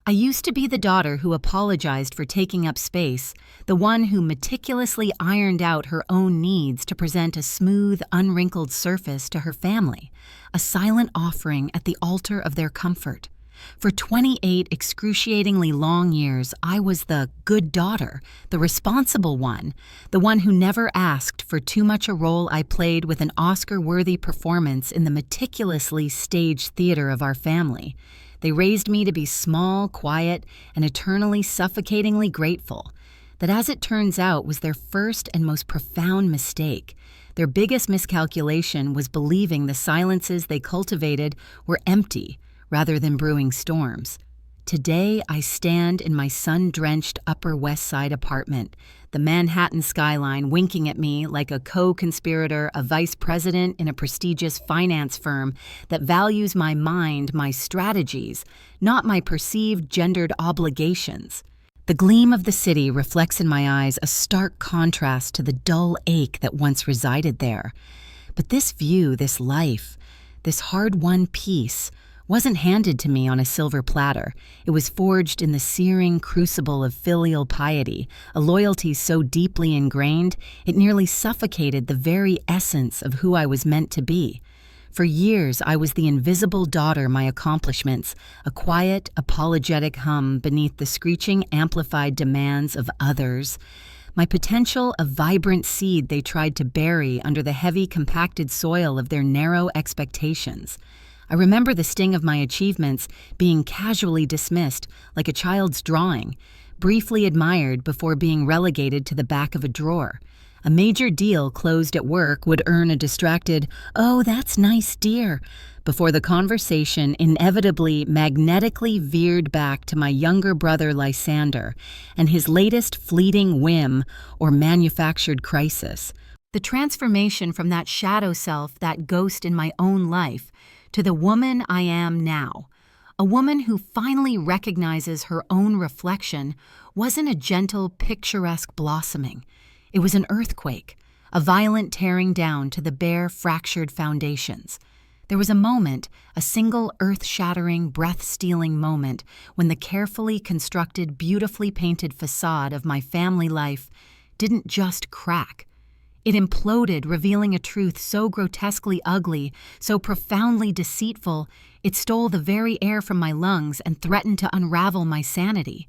I used to be the daughter who apologized for taking up space, the one who meticulously ironed out her own needs to present a smooth, unwrinkled surface to her family, a silent offering at the altar of their comfort. For 28 excruciatingly long years, I was the good daughter, the responsible one, the one who never asked for too much a role I played with an Oscar-worthy performance in the meticulously staged theater of our family. They raised me to be small, quiet, and eternally suffocatingly grateful. That, as it turns out, was their first and most profound mistake. Their biggest miscalculation was believing the silences they cultivated were empty, rather than brewing storms. Today, I stand in my sun-drenched Upper West Side apartment, the Manhattan skyline winking at me like a co-conspirator, a vice president in a prestigious finance firm that values my mind, my strategies, not my perceived gendered obligations. The gleam of the city reflects in my eyes a stark contrast to the dull ache that once resided there. But this view, this life, this hard-won peace, wasn't handed to me on a silver platter. It was forged in the searing crucible of filial piety, a loyalty so deeply ingrained it nearly suffocated the very essence of who I was meant to be. For years, I was the invisible daughter my accomplishments, a quiet, apologetic hum beneath the screeching, amplified demands of others. My potential, a vibrant seed they tried to bury under the heavy, compacted soil of their narrow expectations. I remember the sting of my achievements being casually dismissed like a child's drawing, briefly admired before being relegated to the back of a drawer. A major deal closed at work would earn a distracted, "Oh, that's nice, dear," before the conversation inevitably magnetically veered back to my younger brother Lysander and his latest fleeting whim or manufactured crisis. The transformation from that shadow self, that ghost in my own life, to the woman I am now, a woman who finally recognizes her own reflection, wasn't a gentle, picturesque blossoming. It was an earthquake, a violent tearing down to the bare, fractured foundations. There was a moment, a single earth-shattering, breath-stealing moment, when the carefully constructed, beautifully painted façade of my family life didn't just crack. It imploded, revealing a truth so grotesquely ugly, so profoundly deceitful, it stole the very air from my lungs and threatened to unravel my sanity.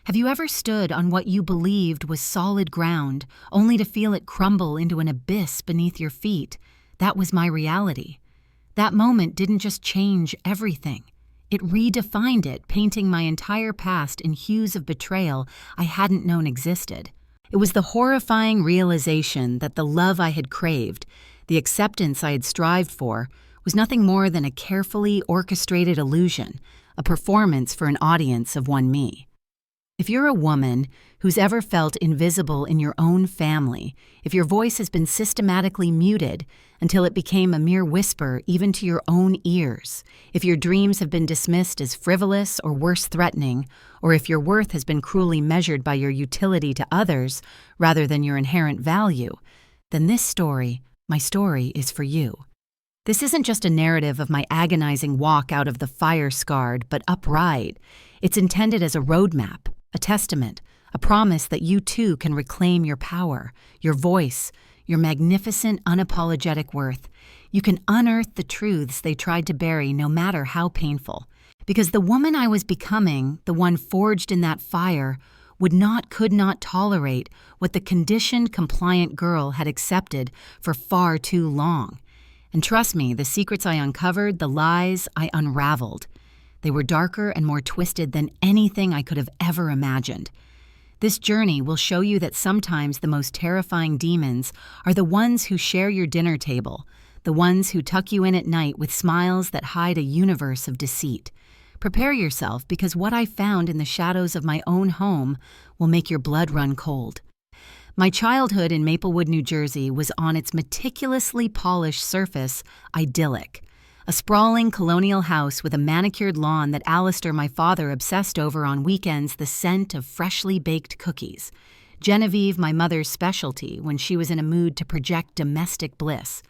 Have you ever stood on what you believed was solid ground, only to feel it crumble into an abyss beneath your feet? That was my reality. That moment didn't just change everything. It redefined it, painting my entire past in hues of betrayal I hadn't known existed. It was the horrifying realization that the love I had craved, the acceptance I had strived for, was nothing more than a carefully orchestrated illusion, a performance for an audience of one me. If you're a woman who's ever felt invisible in your own family, if your voice has been systematically muted until it became a mere whisper even to your own ears, if your dreams have been dismissed as frivolous or worse, threatening, or if your worth has been cruelly measured by your utility to others rather than your inherent value, then this story, my story, is for you. This isn't just a narrative of my agonizing walk out of the fire-scarred but upright. It's intended as a roadmap, a testament, a promise that you too can reclaim your power, your voice, your magnificent, unapologetic worth. You can unearth the truths they tried to bury, no matter how painful. Because the woman I was becoming, the one forged in that fire, could not tolerate what the conditioned, compliant girl had accepted for far too long. And trust me, the secrets I uncovered, the lies I unraveled, they were darker and more twisted than anything I could have ever imagined. This journey will show you that sometimes the most terrifying demons are the ones who share your dinner table, the ones who tuck you in at night with smiles that hide a universe of deceit. Prepare yourself, because what I found in the shadows of my own home will make your blood run cold. My childhood in Maplewood, New Jersey was on its meticulously polished surface idyllic. A sprawling colonial house with a manicured lawn that Alistair, my father, obsessed over on weekends, the scent of freshly baked cookies. Genevieve, my mother's specialty when she was in a mood to project domestic bliss.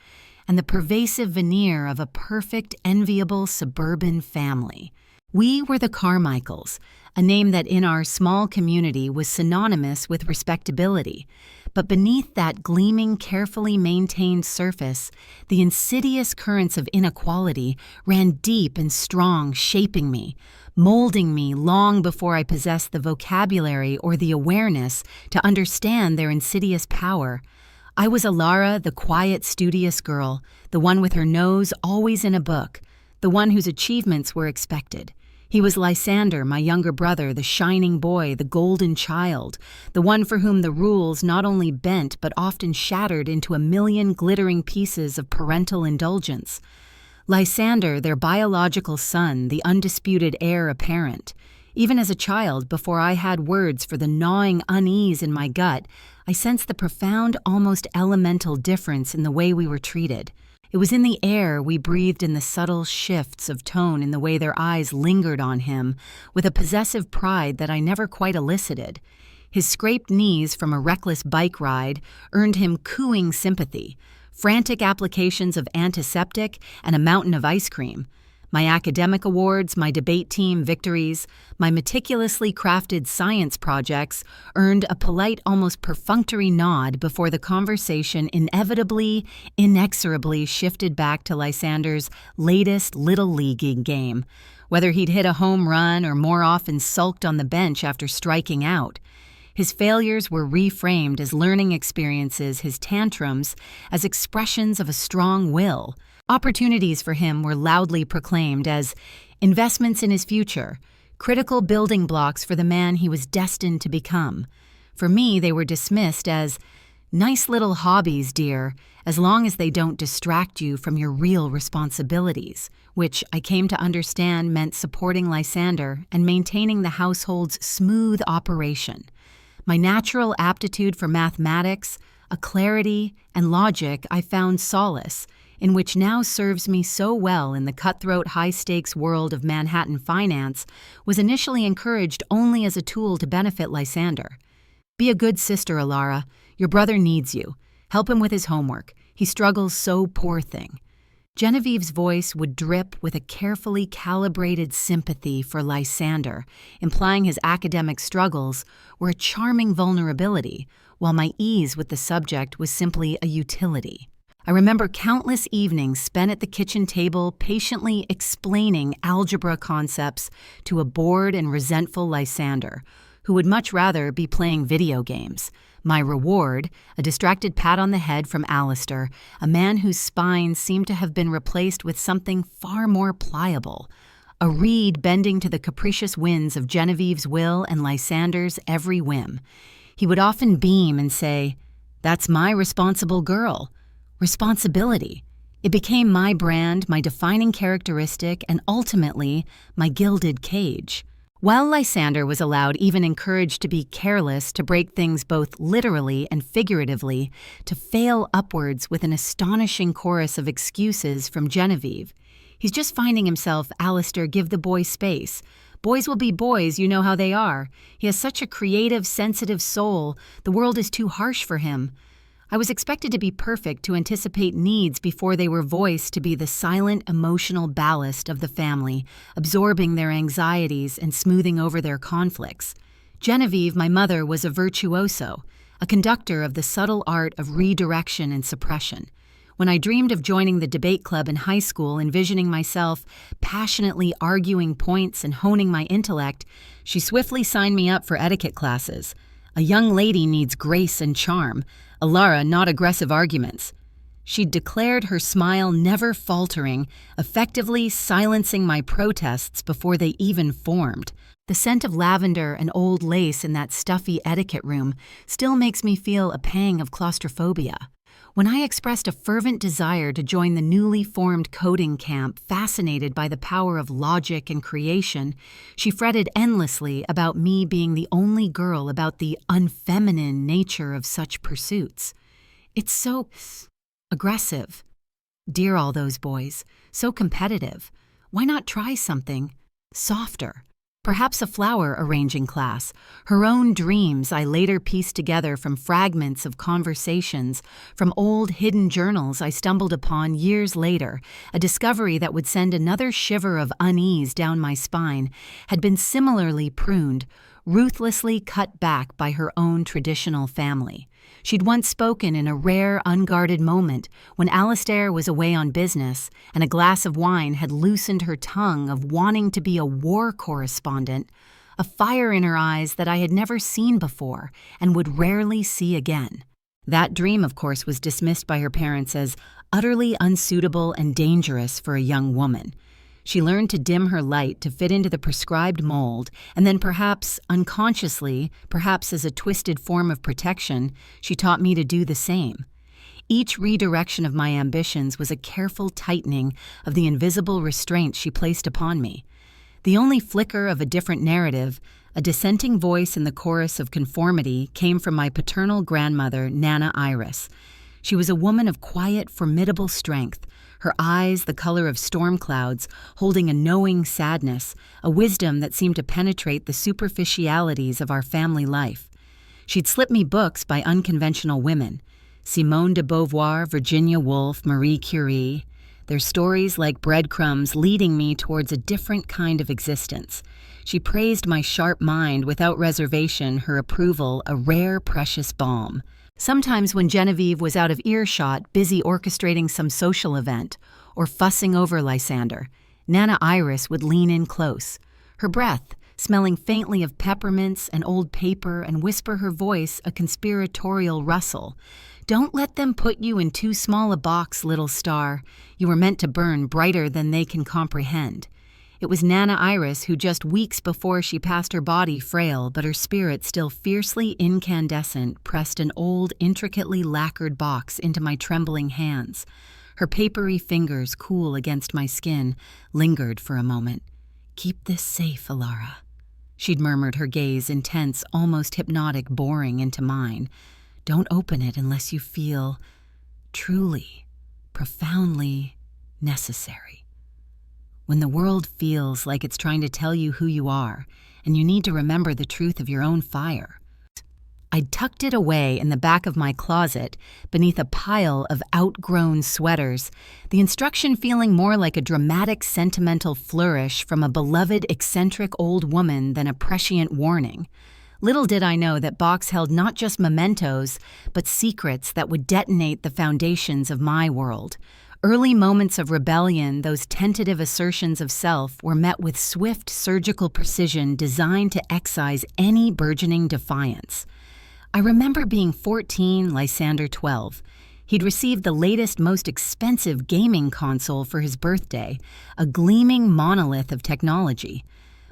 And the pervasive veneer of a perfect, enviable suburban family. We were the Carmichaels, a name that in our small community was synonymous with respectability. But beneath that gleaming, carefully maintained surface, the insidious currents of inequality ran deep and strong, shaping me, molding me long before I possessed the vocabulary or the awareness to understand their insidious power. I was Alara, the quiet, studious girl, the one with her nose always in a book, the one whose achievements were expected. He was Lysander, my younger brother, the shining boy, the golden child, the one for whom the rules not only bent but often shattered into a million glittering pieces of parental indulgence. Lysander, their biological son, the undisputed heir apparent. Even as a child, before I had words for the gnawing unease in my gut, I sensed the profound, almost elemental difference in the way we were treated. It was in the air we breathed, in the subtle shifts of tone, in the way their eyes lingered on him, with a possessive pride that I never quite elicited. His scraped knees from a reckless bike ride earned him cooing sympathy, frantic applications of antiseptic, and a mountain of ice cream. My academic awards, my debate team victories, my meticulously crafted science projects earned a polite, almost perfunctory nod before the conversation inevitably, inexorably shifted back to Lysander's latest little leaguing game, whether he'd hit a home run or more often sulked on the bench after striking out. His failures were reframed as learning experiences, his tantrums as expressions of a strong will. Opportunities for him were loudly proclaimed as investments in his future, critical building blocks for the man he was destined to become. For me, they were dismissed as nice little hobbies, dear, as long as they don't distract you from your real responsibilities, which I came to understand meant supporting Lysander and maintaining the household's smooth operation. My natural aptitude for mathematics, a clarity, and logic I found solace, in which now serves me so well in the cutthroat, high-stakes world of Manhattan finance, was initially encouraged only as a tool to benefit Lysander. Be a good sister, Alara. Your brother needs you. Help him with his homework. He struggles so, poor thing. Genevieve's voice would drip with a carefully calibrated sympathy for Lysander, implying his academic struggles were a charming vulnerability, while my ease with the subject was simply a utility. I remember countless evenings spent at the kitchen table patiently explaining algebra concepts to a bored and resentful Lysander, who would much rather be playing video games. My reward, a distracted pat on the head from Alistair, a man whose spine seemed to have been replaced with something far more pliable, a reed bending to the capricious winds of Genevieve's will and Lysander's every whim. He would often beam and say, "That's my responsible girl." Responsibility. It became my brand, my defining characteristic, and ultimately, my gilded cage. While Lysander was allowed, even encouraged, to be careless, to break things both literally and figuratively, to fail upwards with an astonishing chorus of excuses from Genevieve. He's just finding himself. Alistair, give the boy space. Boys will be boys, you know how they are. He has such a creative, sensitive soul. The world is too harsh for him. I was expected to be perfect, to anticipate needs before they were voiced, to be the silent, emotional ballast of the family, absorbing their anxieties and smoothing over their conflicts. Genevieve, my mother, was a virtuoso, a conductor of the subtle art of redirection and suppression. When I dreamed of joining the debate club in high school, envisioning myself passionately arguing points and honing my intellect, she swiftly signed me up for etiquette classes. A young lady needs grace and charm. Alara, not aggressive arguments. She'd declared, her smile never faltering, effectively silencing my protests before they even formed. The scent of lavender and old lace in that stuffy etiquette room still makes me feel a pang of claustrophobia. When I expressed a fervent desire to join the newly formed coding camp, fascinated by the power of logic and creation, she fretted endlessly about me being the only girl, about the unfeminine nature of such pursuits. It's so aggressive. Dear all those boys, so competitive. Why not try something softer, perhaps a flower arranging class, her own dreams I later pieced together from fragments of conversations, from old hidden journals I stumbled upon years later. A discovery that would send another shiver of unease down my spine had been similarly pruned, ruthlessly cut back by her own traditional family. She'd once spoken in a rare, unguarded moment when Lysander was away on business and a glass of wine had loosened her tongue of wanting to be a war correspondent, a fire in her eyes that I had never seen before and would rarely see again. That dream, of course, was dismissed by her parents as utterly unsuitable and dangerous for a young woman. She learned to dim her light to fit into the prescribed mold, and then perhaps unconsciously, perhaps as a twisted form of protection, she taught me to do the same. Each redirection of my ambitions was a careful tightening of the invisible restraints she placed upon me. The only flicker of a different narrative, a dissenting voice in the chorus of conformity, came from my paternal grandmother, Nana Iris. She was a woman of quiet, formidable strength, her eyes the color of storm clouds, holding a knowing sadness, a wisdom that seemed to penetrate the superficialities of our family life. She'd slip me books by unconventional women, Simone de Beauvoir, Virginia Woolf, Marie Curie, their stories like breadcrumbs leading me towards a different kind of existence. She praised my sharp mind without reservation, her approval a rare, precious balm. Sometimes when Genevieve was out of earshot, busy orchestrating some social event, or fussing over Lysander, Nana Iris would lean in close, her breath smelling faintly of peppermints and old paper, and whisper her voice a conspiratorial rustle. "Don't let them put you in too small a box, little star. You were meant to burn brighter than they can comprehend." It was Nana Iris who, just weeks before she passed, her body frail but her spirit still fiercely incandescent, pressed an old, intricately lacquered box into my trembling hands. Her papery fingers, cool against my skin, lingered for a moment. "Keep this safe, Alara," she'd murmured, her gaze intense, almost hypnotic, boring into mine. "Don't open it unless you feel truly, profoundly necessary. When the world feels like it's trying to tell you who you are, and you need to remember the truth of your own fire." I'd tucked it away in the back of my closet, beneath a pile of outgrown sweaters, the instruction feeling more like a dramatic, sentimental flourish from a beloved, eccentric old woman than a prescient warning. Little did I know that box held not just mementos, but secrets that would detonate the foundations of my world. Early moments of rebellion, those tentative assertions of self, were met with swift surgical precision designed to excise any burgeoning defiance. I remember being 14, Lysander 12. He'd received the latest, most expensive gaming console for his birthday, a gleaming monolith of technology.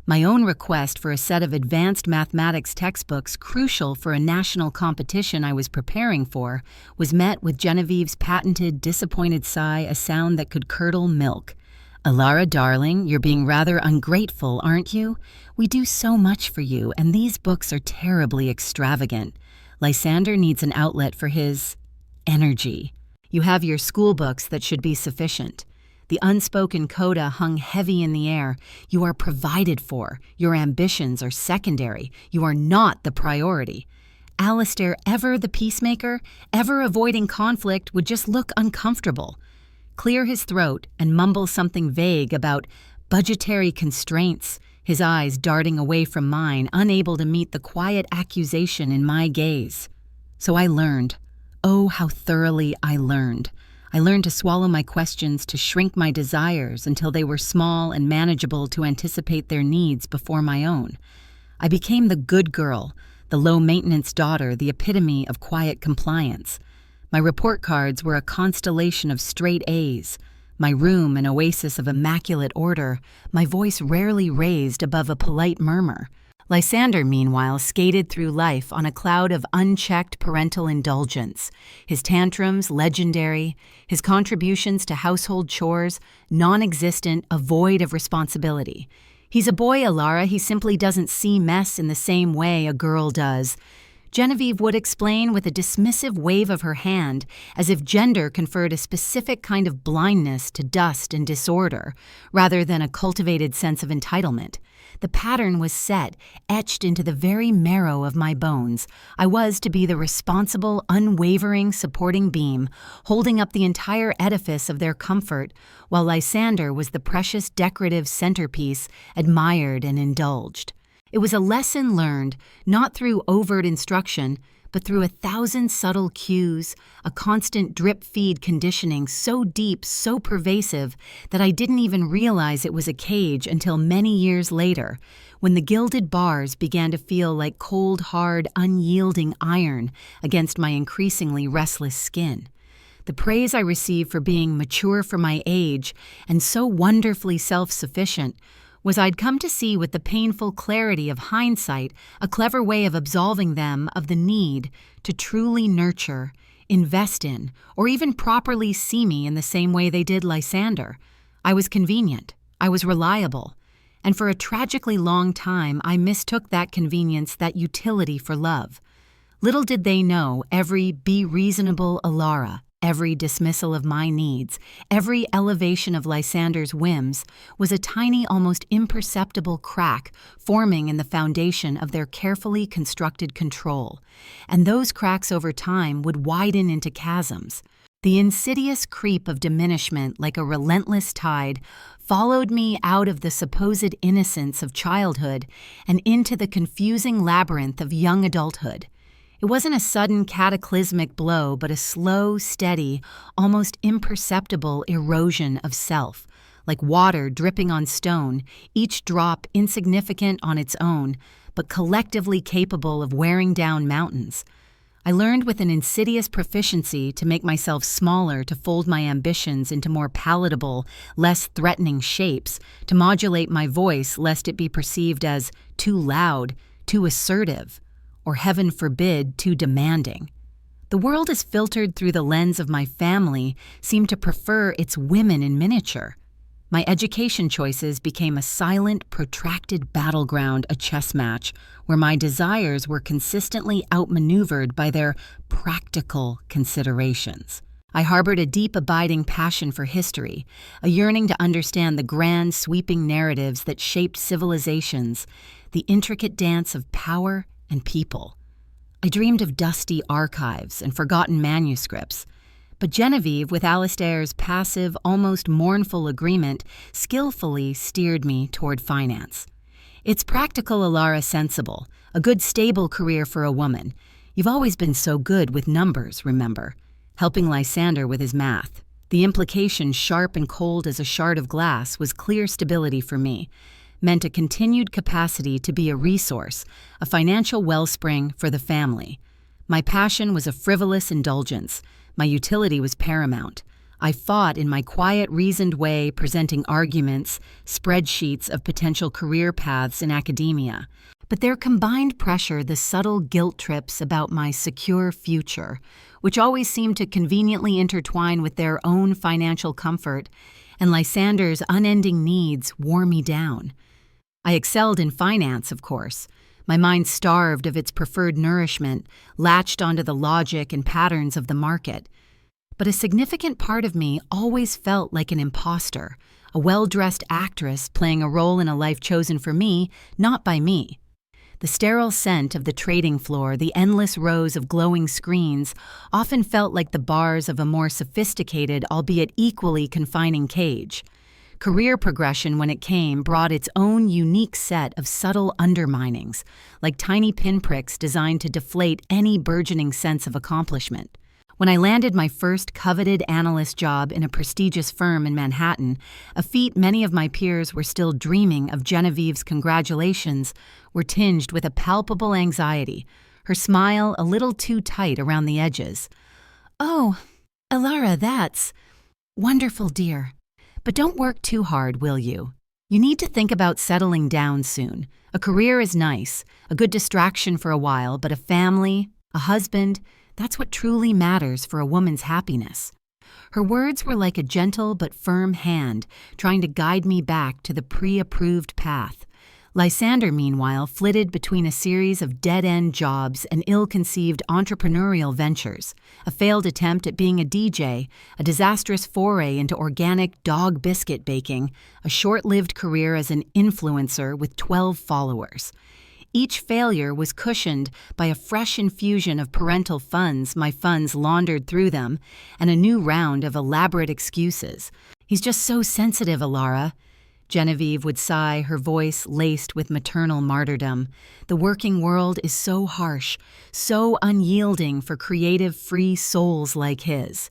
My own request for a set of advanced mathematics textbooks crucial for a national competition I was preparing for was met with Genevieve's patented, disappointed sigh, a sound that could curdle milk. "Alara, darling, you're being rather ungrateful, aren't you? We do so much for you, and these books are terribly extravagant. Lysander needs an outlet for his energy. You have your school books that should be sufficient." The unspoken coda hung heavy in the air. "You are provided for. Your ambitions are secondary. You are not the priority." Alistair, ever the peacemaker, ever avoiding conflict, would just look uncomfortable, clear his throat, and mumble something vague about budgetary constraints, his eyes darting away from mine, unable to meet the quiet accusation in my gaze. So I learned. Oh, how thoroughly I learned. I learned to swallow my questions, to shrink my desires until they were small and manageable, to anticipate their needs before my own. I became the good girl, the low-maintenance daughter, the epitome of quiet compliance. My report cards were a constellation of straight A's, my room an oasis of immaculate order, my voice rarely raised above a polite murmur. Lysander, meanwhile, skated through life on a cloud of unchecked parental indulgence, his tantrums legendary, his contributions to household chores non-existent, a void of responsibility. He's a boy, Alara. He simply doesn't see mess in the same way a girl does. Genevieve would explain with a dismissive wave of her hand, as if gender conferred a specific kind of blindness to dust and disorder, rather than a cultivated sense of entitlement. The pattern was set, etched into the very marrow of my bones. I was to be the responsible, unwavering supporting beam, holding up the entire edifice of their comfort, while Lysander was the precious decorative centerpiece, admired and indulged. It was a lesson learned, not through overt instruction, but through 1,000 subtle cues, a constant drip-feed conditioning so deep, so pervasive, that I didn't even realize it was a cage until many years later, when the gilded bars began to feel like cold, hard, unyielding iron against my increasingly restless skin. The praise I received for being mature for my age and so wonderfully self-sufficient was I'd come to see with the painful clarity of hindsight a clever way of absolving them of the need to truly nurture, invest in, or even properly see me in the same way they did Lysander. I was convenient, I was reliable, and for a tragically long time I mistook that convenience, that utility for love. Little did they know every "be reasonable, Alara," every dismissal of my needs, every elevation of Lysander's whims was a tiny, almost imperceptible crack forming in the foundation of their carefully constructed control, and those cracks over time would widen into chasms. The insidious creep of diminishment, like a relentless tide, followed me out of the supposed innocence of childhood and into the confusing labyrinth of young adulthood. It wasn't a sudden cataclysmic blow, but a slow, steady, almost imperceptible erosion of self, like water dripping on stone, each drop insignificant on its own, but collectively capable of wearing down mountains. I learned with an insidious proficiency to make myself smaller, to fold my ambitions into more palatable, less threatening shapes, to modulate my voice lest it be perceived as too loud, too assertive, or heaven forbid, too demanding. The world as filtered through the lens of my family seemed to prefer its women in miniature. My education choices became a silent, protracted battleground, a chess match, where my desires were consistently outmaneuvered by their practical considerations. I harbored a deep, abiding passion for history, a yearning to understand the grand, sweeping narratives that shaped civilizations, the intricate dance of power and people. I dreamed of dusty archives and forgotten manuscripts, but Genevieve, with Alistair's passive, almost mournful agreement, skillfully steered me toward finance. It's practical, Alara, sensible, a good stable career for a woman. You've always been so good with numbers, remember, helping Lysander with his math. The implication, sharp and cold as a shard of glass, was clear stability for me, meant a continued capacity to be a resource, a financial wellspring for the family. My passion was a frivolous indulgence. My utility was paramount. I fought in my quiet, reasoned way, presenting arguments, spreadsheets of potential career paths in academia. But their combined pressure, the subtle guilt trips about my secure future, which always seemed to conveniently intertwine with their own financial comfort, and Lysander's unending needs wore me down. I excelled in finance, of course. My mind, starved of its preferred nourishment, latched onto the logic and patterns of the market. But a significant part of me always felt like an imposter, a well-dressed actress playing a role in a life chosen for me, not by me. The sterile scent of the trading floor, the endless rows of glowing screens, often felt like the bars of a more sophisticated, albeit equally confining cage. Career progression, when it came, brought its own unique set of subtle underminings, like tiny pinpricks designed to deflate any burgeoning sense of accomplishment. When I landed my first coveted analyst job in a prestigious firm in Manhattan, a feat many of my peers were still dreaming of, Genevieve's congratulations were tinged with a palpable anxiety, her smile a little too tight around the edges. "Oh, Alara, that's wonderful, dear. But don't work too hard, will you? You need to think about settling down soon. A career is nice, a good distraction for a while, but a family, a husband, that's what truly matters for a woman's happiness." Her words were like a gentle but firm hand trying to guide me back to the pre-approved path. Lysander, meanwhile, flitted between a series of dead-end jobs and ill-conceived entrepreneurial ventures, a failed attempt at being a DJ, a disastrous foray into organic dog biscuit baking, a short-lived career as an influencer with 12 followers. Each failure was cushioned by a fresh infusion of parental funds my funds laundered through them, and a new round of elaborate excuses. "He's just so sensitive, Alara," Genevieve would sigh, her voice laced with maternal martyrdom. "The working world is so harsh, so unyielding for creative, free souls like his."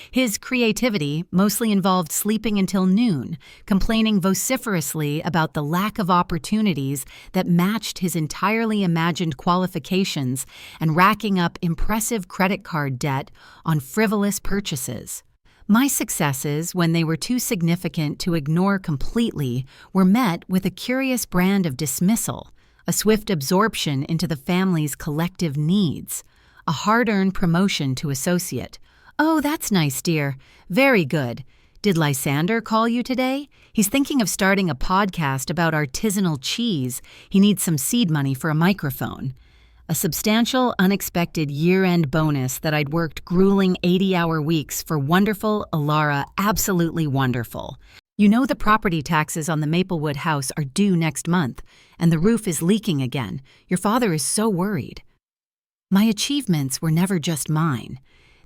His creativity mostly involved sleeping until noon, complaining vociferously about the lack of opportunities that matched his entirely imagined qualifications, and racking up impressive credit card debt on frivolous purchases. My successes, when they were too significant to ignore completely, were met with a curious brand of dismissal, a swift absorption into the family's collective needs, a hard-earned promotion to associate. "Oh, that's nice, dear. Very good. Did Lysander call you today? He's thinking of starting a podcast about artisanal cheese. He needs some seed money for a microphone." A substantial, unexpected year-end bonus that I'd worked grueling 80-hour weeks for wonderful Alara, absolutely wonderful. "You know the property taxes on the Maplewood house are due next month, and the roof is leaking again. Your father is so worried." My achievements were never just mine.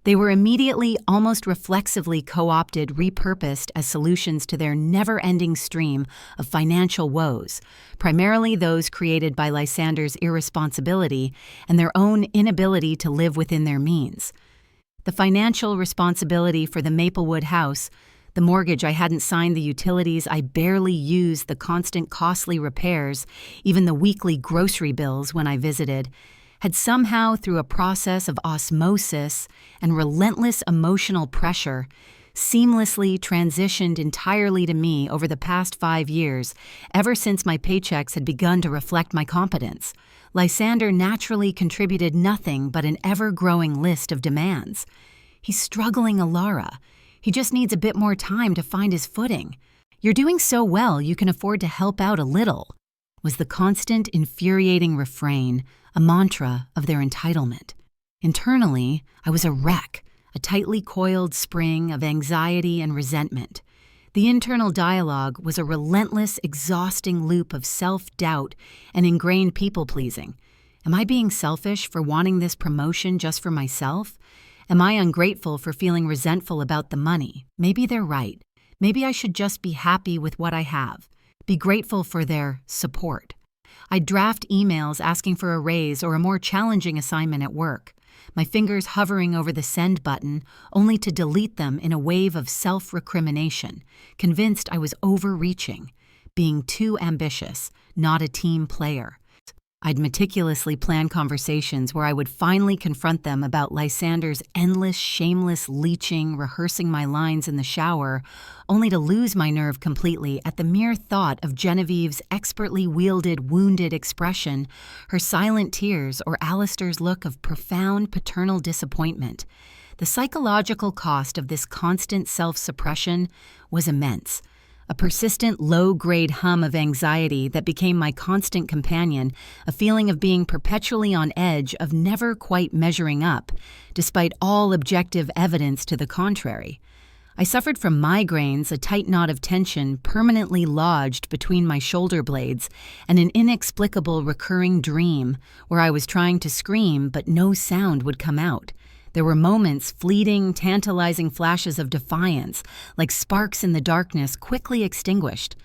They were immediately, almost reflexively co-opted, repurposed as solutions to their never-ending stream of financial woes, primarily those created by Lysander's irresponsibility and their own inability to live within their means. The financial responsibility for the Maplewood house, the mortgage I hadn't signed, the utilities I barely used, the constant costly repairs, even the weekly grocery bills when I visited, had somehow, through a process of osmosis and relentless emotional pressure, seamlessly transitioned entirely to me over the past 5 years, ever since my paychecks had begun to reflect my competence. Lysander naturally contributed nothing but an ever-growing list of demands. "He's struggling, Alara. He just needs a bit more time to find his footing. You're doing so well you can afford to help out a little," was the constant, infuriating refrain, a mantra of their entitlement. Internally, I was a wreck, a tightly coiled spring of anxiety and resentment. The internal dialogue was a relentless, exhausting loop of self-doubt and ingrained people-pleasing. Am I being selfish for wanting this promotion just for myself? Am I ungrateful for feeling resentful about the money? Maybe they're right. Maybe I should just be happy with what I have. Be grateful for their support. I'd draft emails asking for a raise or a more challenging assignment at work, my fingers hovering over the send button, only to delete them in a wave of self-recrimination, convinced I was overreaching, being too ambitious, not a team player. I'd meticulously plan conversations where I would finally confront them about Lysander's endless, shameless leeching, rehearsing my lines in the shower, only to lose my nerve completely at the mere thought of Genevieve's expertly wielded, wounded expression, her silent tears, or Alistair's look of profound paternal disappointment. The psychological cost of this constant self-suppression was immense. A persistent low-grade hum of anxiety that became my constant companion, a feeling of being perpetually on edge, of never quite measuring up, despite all objective evidence to the contrary. I suffered from migraines, a tight knot of tension permanently lodged between my shoulder blades, and an inexplicable recurring dream where I was trying to scream but no sound would come out. There were moments, fleeting, tantalizing flashes of defiance, like sparks in the darkness quickly extinguished.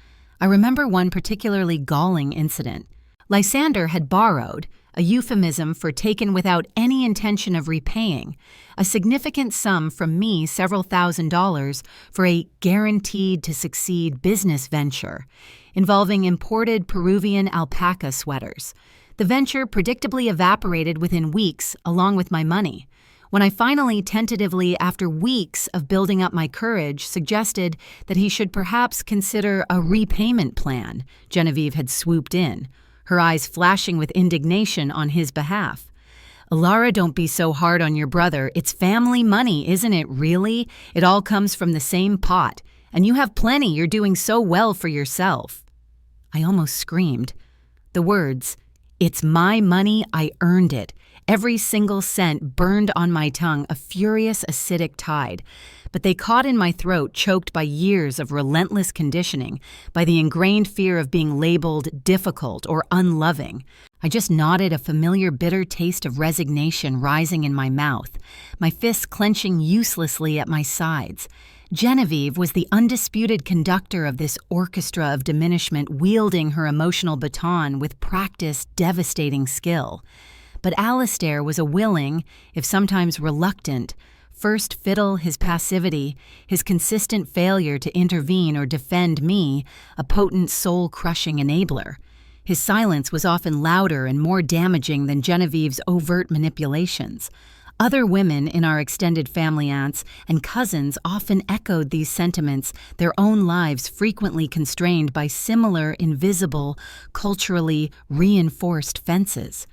I remember one particularly galling incident. Lysander had borrowed, a euphemism for taken without any intention of repaying, a significant sum from me, several $1,000s, for a guaranteed-to-succeed business venture involving imported Peruvian alpaca sweaters. The venture predictably evaporated within weeks, along with my money. When I finally, tentatively, after weeks of building up my courage, suggested that he should perhaps consider a repayment plan, Genevieve had swooped in, her eyes flashing with indignation on his behalf. "Alara, don't be so hard on your brother. It's family money, isn't it, really? It all comes from the same pot. And you have plenty. You're doing so well for yourself." I almost screamed. The words, "It's my money, I earned it," every single cent burned on my tongue a furious acidic tide, but they caught in my throat, choked by years of relentless conditioning, by the ingrained fear of being labeled difficult or unloving. I just nodded, a familiar bitter taste of resignation rising in my mouth, my fists clenching uselessly at my sides. Genevieve was the undisputed conductor of this orchestra of diminishment, wielding her emotional baton with practiced, devastating skill. But Alistair was a willing, if sometimes reluctant, first fiddle. His passivity, his consistent failure to intervene or defend me, a potent soul-crushing enabler. His silence was often louder and more damaging than Genevieve's overt manipulations. Other women in our extended family, aunts and cousins, often echoed these sentiments, their own lives frequently constrained by similar, invisible, culturally reinforced fences.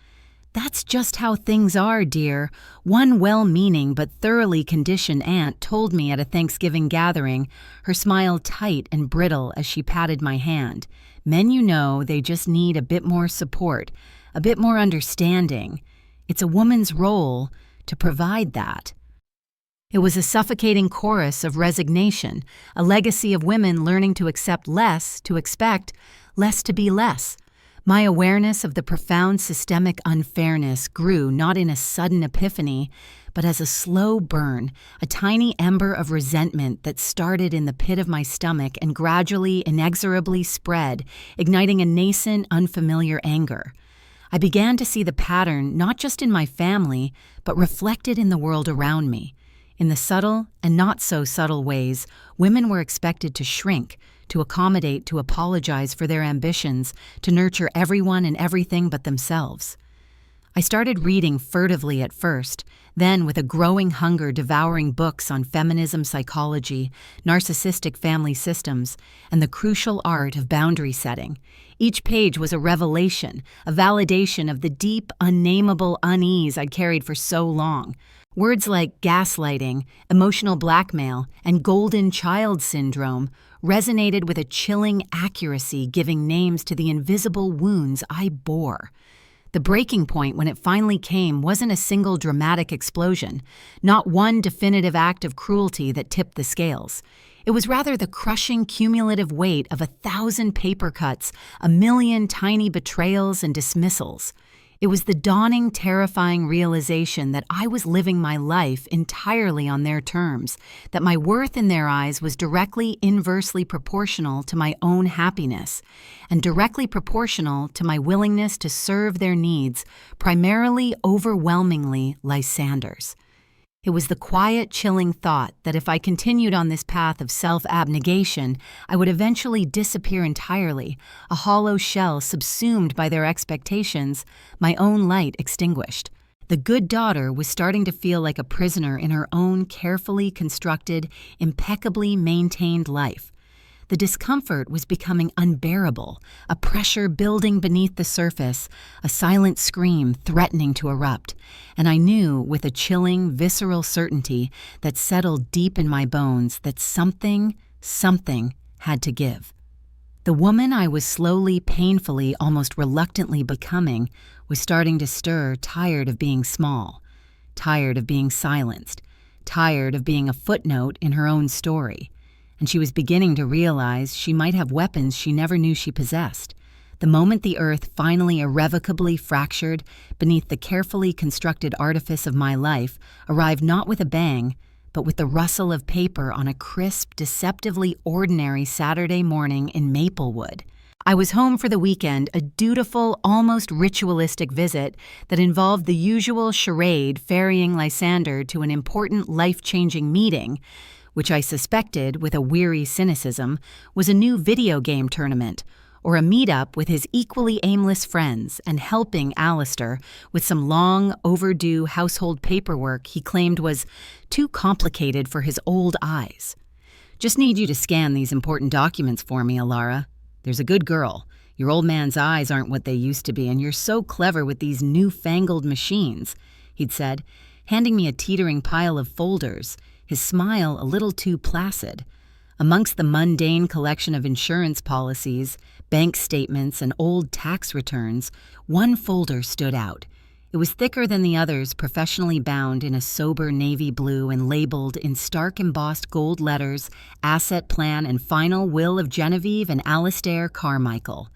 "That's just how things are, dear," one well-meaning but thoroughly conditioned aunt told me at a Thanksgiving gathering, her smile tight and brittle as she patted my hand. "Men, you know, they just need a bit more support, a bit more understanding. It's a woman's role to provide that." It was a suffocating chorus of resignation, a legacy of women learning to accept less, to expect less, to be less. My awareness of the profound systemic unfairness grew not in a sudden epiphany, but as a slow burn, a tiny ember of resentment that started in the pit of my stomach and gradually, inexorably spread, igniting a nascent, unfamiliar anger. I began to see the pattern not just in my family, but reflected in the world around me. In the subtle and not so subtle ways, women were expected to shrink, to accommodate, to apologize for their ambitions, to nurture everyone and everything but themselves. I started reading furtively at first, then with a growing hunger devouring books on feminism psychology, narcissistic family systems, and the crucial art of boundary setting. Each page was a revelation, a validation of the deep, unnameable unease I'd carried for so long. Words like gaslighting, emotional blackmail, and golden child syndrome resonated with a chilling accuracy, giving names to the invisible wounds I bore. The breaking point, when it finally came, wasn't a single dramatic explosion, not one definitive act of cruelty that tipped the scales. It was rather the crushing cumulative weight of 1,000 paper cuts, 1,000,000 tiny betrayals and dismissals. It was the dawning, terrifying realization that I was living my life entirely on their terms, that my worth in their eyes was directly inversely proportional to my own happiness, and directly proportional to my willingness to serve their needs, primarily, overwhelmingly, Lysander's. It was the quiet, chilling thought that if I continued on this path of self-abnegation, I would eventually disappear entirely, a hollow shell subsumed by their expectations, my own light extinguished. The good daughter was starting to feel like a prisoner in her own carefully constructed, impeccably maintained life. The discomfort was becoming unbearable, a pressure building beneath the surface, a silent scream threatening to erupt, and I knew with a chilling, visceral certainty that settled deep in my bones that something had to give. The woman I was slowly, painfully, almost reluctantly becoming was starting to stir, tired of being small, tired of being silenced, tired of being a footnote in her own story. And she was beginning to realize she might have weapons she never knew she possessed. The moment the earth finally irrevocably fractured beneath the carefully constructed artifice of my life arrived not with a bang, but with the rustle of paper on a crisp, deceptively ordinary Saturday morning in Maplewood. I was home for the weekend, a dutiful, almost ritualistic visit that involved the usual charade ferrying Lysander to an important life-changing meeting, which I suspected, with a weary cynicism, was a new video game tournament, or a meet-up with his equally aimless friends, and helping Alistair with some long, overdue household paperwork he claimed was too complicated for his old eyes. "Just need you to scan these important documents for me, Alara. There's a good girl. Your old man's eyes aren't what they used to be, and you're so clever with these newfangled machines," he'd said, handing me a teetering pile of folders, his smile a little too placid. Amongst the mundane collection of insurance policies, bank statements, and old tax returns, one folder stood out. It was thicker than the others, professionally bound in a sober navy blue and labeled in stark embossed gold letters, Asset Plan and Final Will of Genevieve and Alistair Carmichael.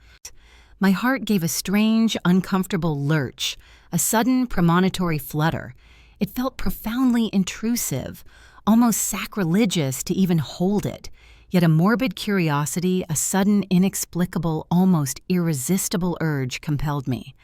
My heart gave a strange, uncomfortable lurch, a sudden premonitory flutter. It felt profoundly intrusive, almost sacrilegious to even hold it. Yet a morbid curiosity, a sudden, inexplicable, almost irresistible urge compelled me.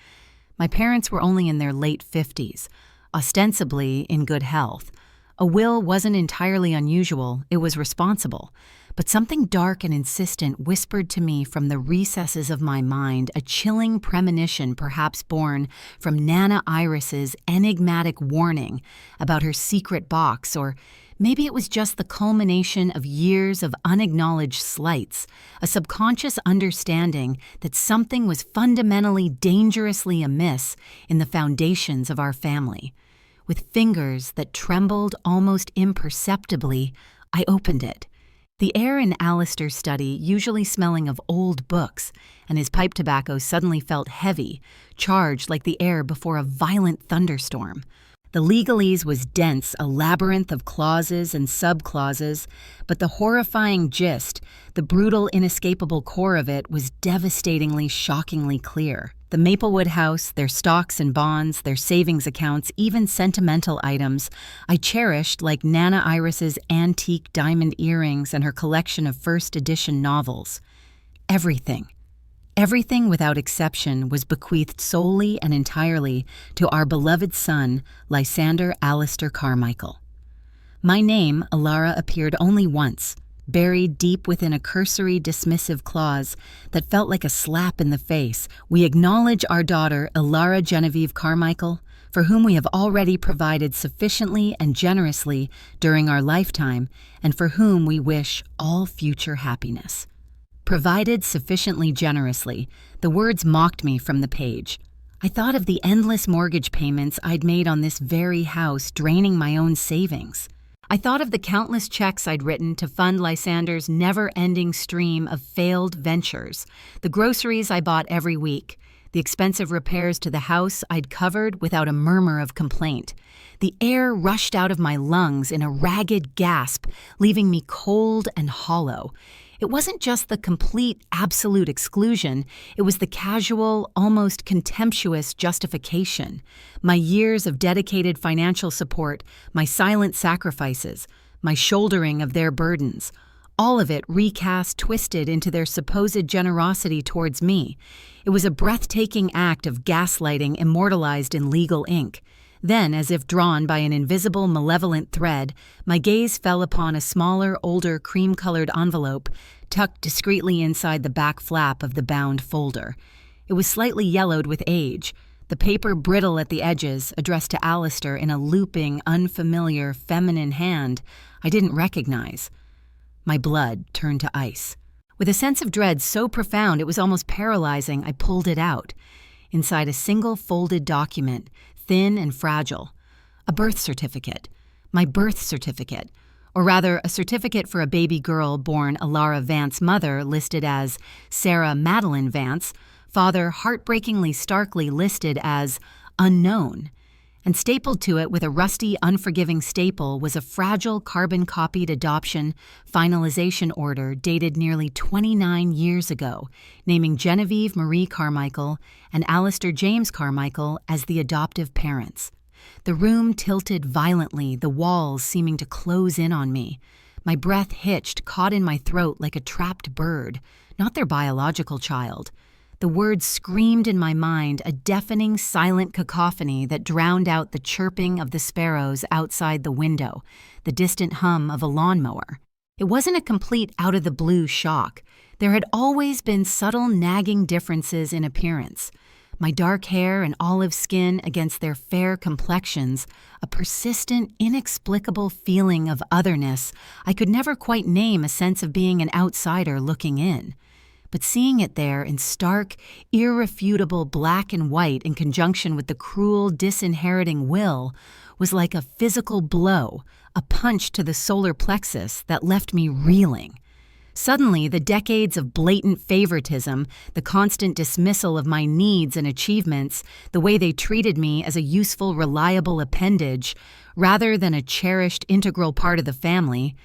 My parents were only in their late 50s, ostensibly in good health. A will wasn't entirely unusual, it was responsible. But something dark and insistent whispered to me from the recesses of my mind, a chilling premonition perhaps born from Nana Iris's enigmatic warning about her secret box, or maybe it was just the culmination of years of unacknowledged slights, a subconscious understanding that something was fundamentally dangerously amiss in the foundations of our family. With fingers that trembled almost imperceptibly, I opened it. The air in Alistair's study, usually smelling of old books, and his pipe tobacco suddenly felt heavy, charged like the air before a violent thunderstorm. The legalese was dense, a labyrinth of clauses and subclauses, but the horrifying gist, the brutal, inescapable core of it, was devastatingly, shockingly clear. The Maplewood house, their stocks and bonds, their savings accounts, even sentimental items, I cherished like Nana Iris's antique diamond earrings and her collection of first edition novels. Everything without exception was bequeathed solely and entirely to our beloved son, Lysander Alistair Carmichael. My name, Alara, appeared only once, buried deep within a cursory dismissive clause that felt like a slap in the face. We acknowledge our daughter, Alara Genevieve Carmichael, for whom we have already provided sufficiently and generously during our lifetime, and for whom we wish all future happiness. Provided sufficiently generously, the words mocked me from the page. I thought of the endless mortgage payments I'd made on this very house, draining my own savings. I thought of the countless checks I'd written to fund Lysander's never-ending stream of failed ventures, the groceries I bought every week, the expensive repairs to the house I'd covered without a murmur of complaint. The air rushed out of my lungs in a ragged gasp, leaving me cold and hollow. It wasn't just the complete, absolute exclusion, it was the casual, almost contemptuous justification. My years of dedicated financial support, my silent sacrifices, my shouldering of their burdens, all of it recast, twisted into their supposed generosity towards me. It was a breathtaking act of gaslighting immortalized in legal ink. Then, as if drawn by an invisible, malevolent thread, my gaze fell upon a smaller, older, cream-colored envelope tucked discreetly inside the back flap of the bound folder. It was slightly yellowed with age, the paper brittle at the edges, addressed to Alistair in a looping, unfamiliar, feminine hand I didn't recognize. My blood turned to ice. With a sense of dread so profound it was almost paralyzing, I pulled it out. Inside a single folded document, thin and fragile, a birth certificate. My birth certificate. Or rather, a certificate for a baby girl born Alara Vance's mother, listed as Sarah Madeline Vance, father heartbreakingly starkly listed as unknown. And stapled to it with a rusty, unforgiving staple was a fragile carbon-copied adoption finalization order dated nearly 29 years ago, naming Genevieve Marie Carmichael and Alistair James Carmichael as the adoptive parents. The room tilted violently, the walls seeming to close in on me. My breath hitched, caught in my throat like a trapped bird, not their biological child. The words screamed in my mind, a deafening, silent cacophony that drowned out the chirping of the sparrows outside the window, the distant hum of a lawnmower. It wasn't a complete out-of-the-blue shock. There had always been subtle, nagging differences in appearance. My dark hair and olive skin against their fair complexions, a persistent, inexplicable feeling of otherness I could never quite name, a sense of being an outsider looking in. But seeing it there in stark, irrefutable black and white in conjunction with the cruel, disinheriting will was like a physical blow, a punch to the solar plexus that left me reeling. Suddenly, the decades of blatant favoritism, the constant dismissal of my needs and achievements, the way they treated me as a useful, reliable appendage, rather than a cherished, integral part of the family,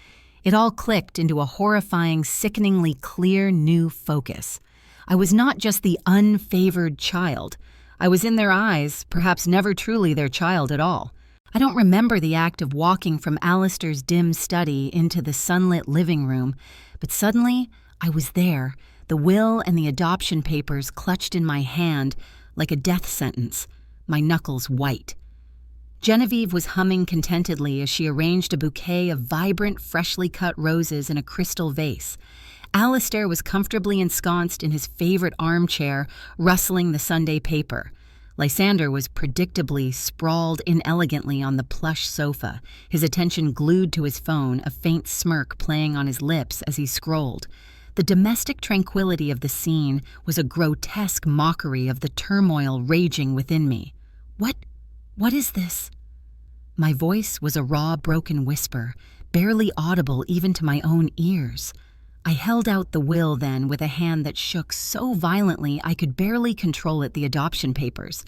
it all clicked into a horrifying, sickeningly clear new focus. I was not just the unfavored child. I was in their eyes, perhaps never truly their child at all. I don't remember the act of walking from Alistair's dim study into the sunlit living room, but suddenly I was there, the will and the adoption papers clutched in my hand like a death sentence, my knuckles white. Genevieve was humming contentedly as she arranged a bouquet of vibrant, freshly cut roses in a crystal vase. Alistair was comfortably ensconced in his favorite armchair, rustling the Sunday paper. Lysander was predictably sprawled inelegantly on the plush sofa, his attention glued to his phone, a faint smirk playing on his lips as he scrolled. The domestic tranquility of the scene was a grotesque mockery of the turmoil raging within me. What is this? My voice was a raw, broken whisper, barely audible even to my own ears. I held out the will then with a hand that shook so violently I could barely control it, the adoption papers.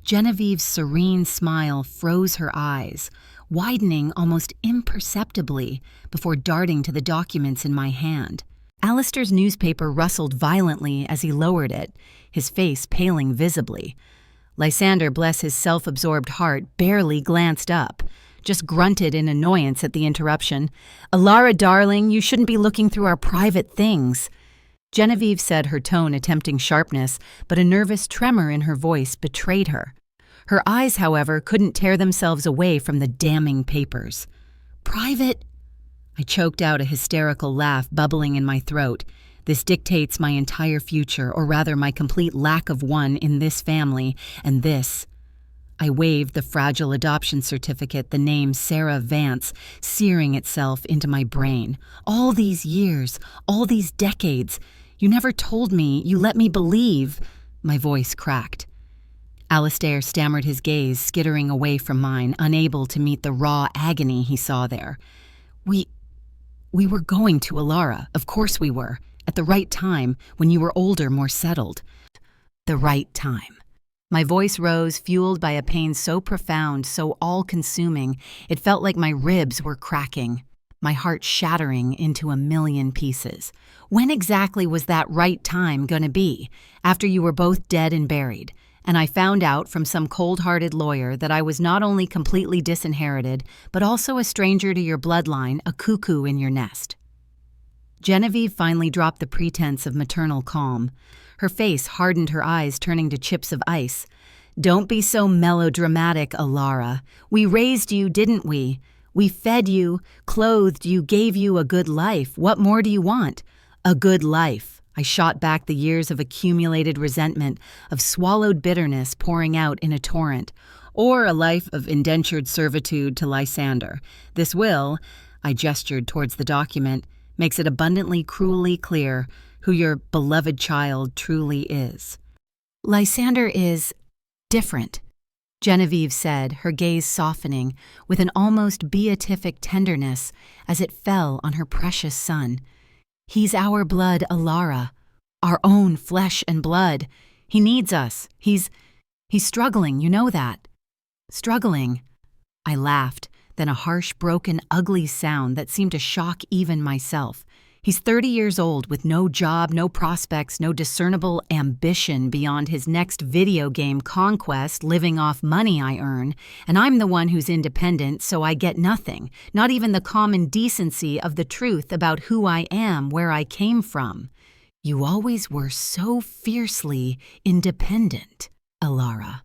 Genevieve's serene smile froze her eyes, widening almost imperceptibly before darting to the documents in my hand. Alistair's newspaper rustled violently as he lowered it, his face paling visibly. Lysander, bless his self-absorbed heart, barely glanced up, just grunted in annoyance at the interruption. "Alara, darling, you shouldn't be looking through our private things." Genevieve said, her tone attempting sharpness, but a nervous tremor in her voice betrayed her. Her eyes, however, couldn't tear themselves away from the damning papers. "Private?" I choked out a hysterical laugh bubbling in my throat. This dictates my entire future, or rather my complete lack of one in this family, and this. I waved the fragile adoption certificate, the name Sarah Vance, searing itself into my brain. All these years, all these decades, you never told me, you let me believe. My voice cracked. Alistair stammered his gaze, skittering away from mine, unable to meet the raw agony he saw there. We were going to Alara, of course we were, at the right time, when you were older, more settled. The right time. My voice rose, fueled by a pain so profound, so all-consuming, it felt like my ribs were cracking, my heart shattering into a million pieces. When exactly was that right time gonna be? After you were both dead and buried, and I found out from some cold-hearted lawyer that I was not only completely disinherited, but also a stranger to your bloodline, a cuckoo in your nest. Genevieve finally dropped the pretense of maternal calm. Her face hardened, her eyes turning to chips of ice. "Don't be so melodramatic, Alara. We raised you, didn't we? We fed you, clothed you, gave you a good life. What more do you want?" "A good life." I shot back the years of accumulated resentment, of swallowed bitterness pouring out in a torrent. "Or a life of indentured servitude to Lysander. This will," I gestured towards the document, "makes it abundantly, cruelly clear who your beloved child truly is." "Lysander is different," Genevieve said, her gaze softening with an almost beatific tenderness as it fell on her precious son. "He's our blood, Alara, our own flesh and blood. He needs us. He's struggling, you know that." "Struggling?" I laughed, then a harsh, broken, ugly sound that seemed to shock even myself. "He's 30 years old with no job, no prospects, no discernible ambition beyond his next video game conquest, living off money I earn, and I'm the one who's independent, so I get nothing, not even the common decency of the truth about who I am, where I came from." "You always were so fiercely independent, Alara,"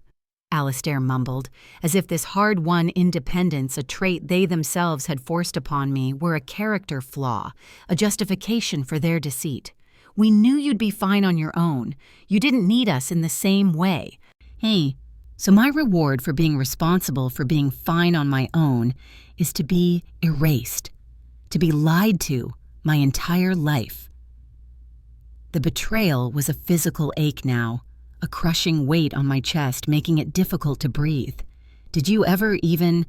Alistair mumbled, as if this hard-won independence, a trait they themselves had forced upon me, were a character flaw, a justification for their deceit. "We knew you'd be fine on your own. You didn't need us in the same way." Hey, so my reward for being responsible for being fine on my own is to be erased, to be lied to my entire life. The betrayal was a physical ache now, a crushing weight on my chest, making it difficult to breathe. Did you ever even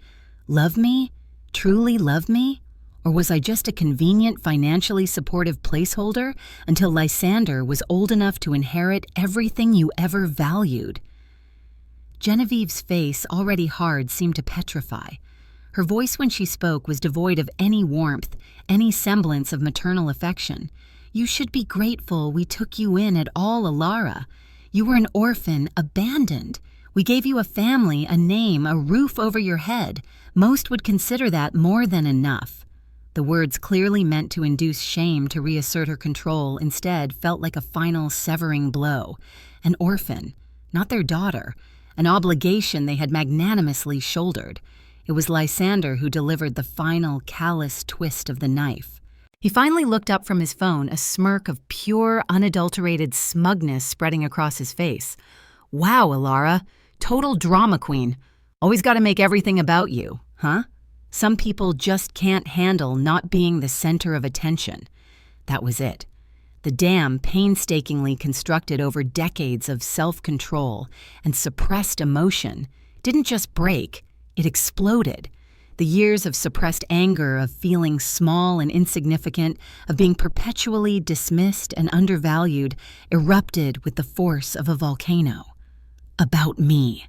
love me? Truly love me? Or was I just a convenient, financially supportive placeholder until Lysander was old enough to inherit everything you ever valued? Genevieve's face, already hard, seemed to petrify. Her voice when she spoke was devoid of any warmth, any semblance of maternal affection. "You should be grateful we took you in at all, Alara. You were an orphan, abandoned. We gave you a family, a name, a roof over your head. Most would consider that more than enough." The words, clearly meant to induce shame to reassert her control, instead felt like a final severing blow. An orphan, not their daughter, an obligation they had magnanimously shouldered. It was Lysander who delivered the final callous twist of the knife. He finally looked up from his phone, a smirk of pure, unadulterated smugness spreading across his face. "Wow, Alara, total drama queen. Always got to make everything about you, huh? Some people just can't handle not being the center of attention." That was it. The dam, painstakingly constructed over decades of self-control and suppressed emotion, didn't just break, it exploded. The years of suppressed anger, of feeling small and insignificant, of being perpetually dismissed and undervalued, erupted with the force of a volcano. "About me,"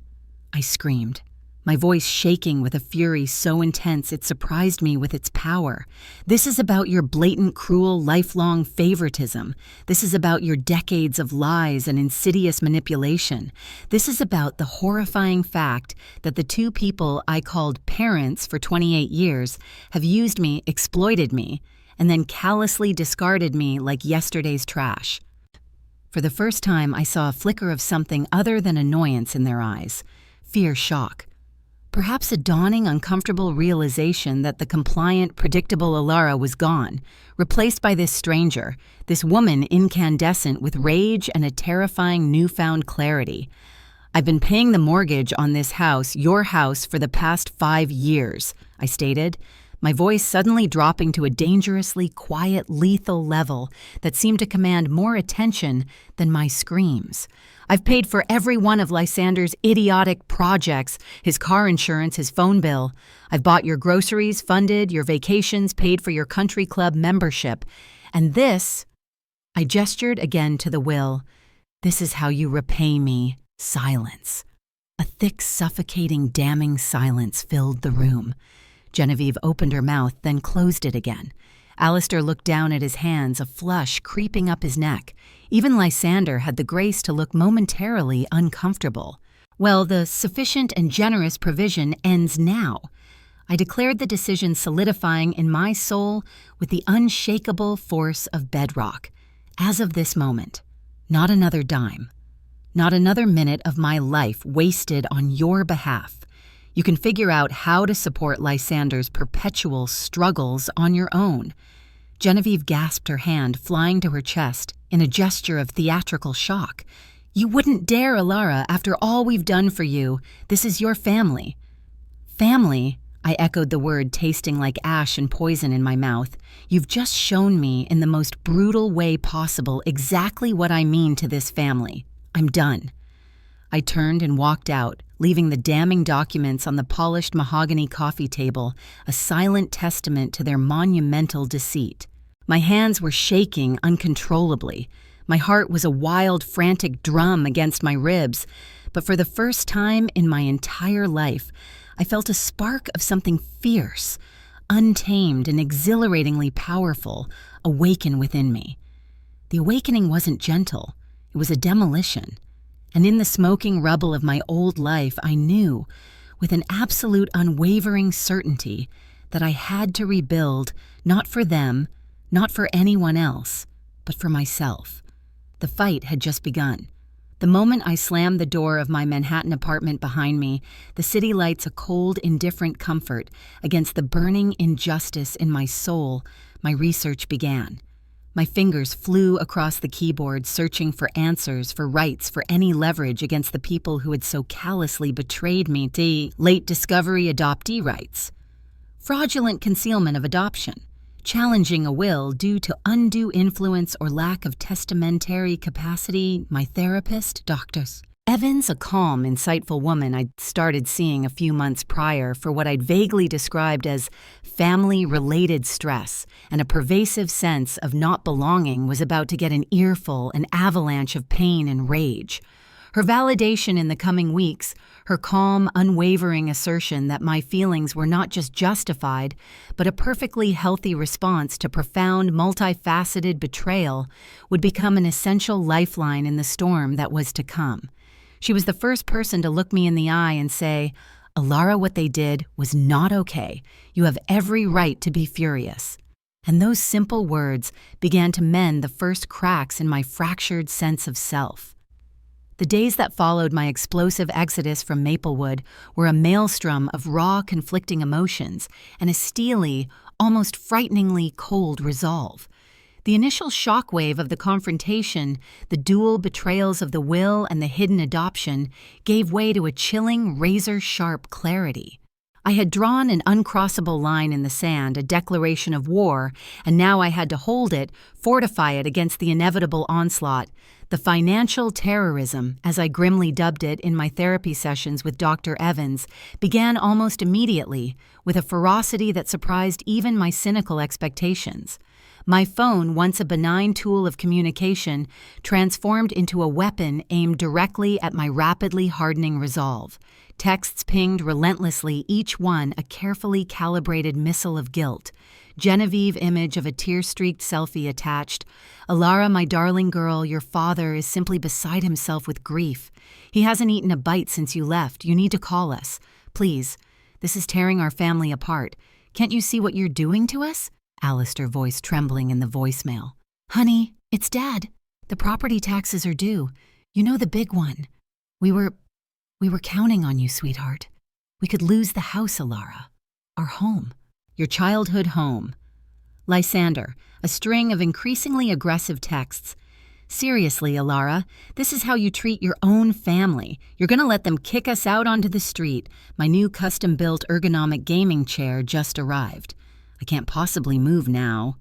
I screamed, my voice shaking with a fury so intense it surprised me with its power. "This is about your blatant, cruel, lifelong favoritism. This is about your decades of lies and insidious manipulation. This is about the horrifying fact that the two people I called parents for 28 years have used me, exploited me, and then callously discarded me like yesterday's trash." For the first time, I saw a flicker of something other than annoyance in their eyes. Fear, shock. Perhaps a dawning, uncomfortable realization that the compliant, predictable Alara was gone, replaced by this stranger, this woman incandescent with rage and a terrifying newfound clarity. "I've been paying the mortgage on this house, your house, for the past 5 years, I stated, my voice suddenly dropping to a dangerously quiet, lethal level that seemed to command more attention than my screams. "I've paid for every one of Lysander's idiotic projects, his car insurance, his phone bill. I've bought your groceries, funded your vacations, paid for your country club membership. And this," I gestured again to the will, "this is how you repay me." Silence. A thick, suffocating, damning silence filled the room. Genevieve opened her mouth, then closed it again. Alistair looked down at his hands, a flush creeping up his neck. Even Lysander had the grace to look momentarily uncomfortable. "Well, the sufficient and generous provision ends now." I declared the decision solidifying in my soul with the unshakable force of bedrock. As of this moment, not another dime. Not another minute of my life wasted on your behalf. You can figure out how to support Lysander's perpetual struggles on your own. Genevieve gasped, her hand flying to her chest in a gesture of theatrical shock. "You wouldn't dare, Alara, after all we've done for you. This is your family." "Family?" I echoed the word, tasting like ash and poison in my mouth. "You've just shown me in the most brutal way possible exactly what I mean to this family. I'm done." I turned and walked out, leaving the damning documents on the polished mahogany coffee table, a silent testament to their monumental deceit. My hands were shaking uncontrollably. My heart was a wild, frantic drum against my ribs, but for the first time in my entire life, I felt a spark of something fierce, untamed and exhilaratingly powerful, awaken within me. The awakening wasn't gentle, it was a demolition. And in the smoking rubble of my old life, I knew, with an absolute unwavering certainty, that I had to rebuild, not for them, not for anyone else, but for myself. The fight had just begun. The moment I slammed the door of my Manhattan apartment behind me, the city lights a cold, indifferent comfort against the burning injustice in my soul, my research began. My fingers flew across the keyboard, searching for answers, for rights, for any leverage against the people who had so callously betrayed me. Late discovery adoptee rights. Fraudulent concealment of adoption. Challenging a will due to undue influence or lack of testamentary capacity. My therapist, doctors. Evans, a calm, insightful woman I'd started seeing a few months prior for what I'd vaguely described as family-related stress and a pervasive sense of not belonging, was about to get an earful, an avalanche of pain and rage. Her validation in the coming weeks, her calm, unwavering assertion that my feelings were not just justified, but a perfectly healthy response to profound, multifaceted betrayal, would become an essential lifeline in the storm that was to come. She was the first person to look me in the eye and say, "Alara, what they did was not okay. You have every right to be furious." And those simple words began to mend the first cracks in my fractured sense of self. The days that followed my explosive exodus from Maplewood were a maelstrom of raw, conflicting emotions and a steely, almost frighteningly cold resolve. The initial shockwave of the confrontation, the dual betrayals of the will and the hidden adoption, gave way to a chilling, razor-sharp clarity. I had drawn an uncrossable line in the sand, a declaration of war, and now I had to hold it, fortify it against the inevitable onslaught. The financial terrorism, as I grimly dubbed it in my therapy sessions with Dr. Evans, began almost immediately, with a ferocity that surprised even my cynical expectations. My phone, once a benign tool of communication, transformed into a weapon aimed directly at my rapidly hardening resolve. Texts pinged relentlessly, each one a carefully calibrated missile of guilt. Genevieve image of a tear-streaked selfie attached. "Alara, my darling girl, your father is simply beside himself with grief. He hasn't eaten a bite since you left. You need to call us. Please. This is tearing our family apart. Can't you see what you're doing to us?" Alistair voice trembling in the voicemail. "Honey, it's Dad. The property taxes are due. You know, the big one. We were counting on you, sweetheart. We could lose the house, Alara. Our home. Your childhood home." Lysander, a string of increasingly aggressive texts. "Seriously, Alara, this is how you treat your own family. You're gonna let them kick us out onto the street. My new custom-built ergonomic gaming chair just arrived. I can't possibly move now.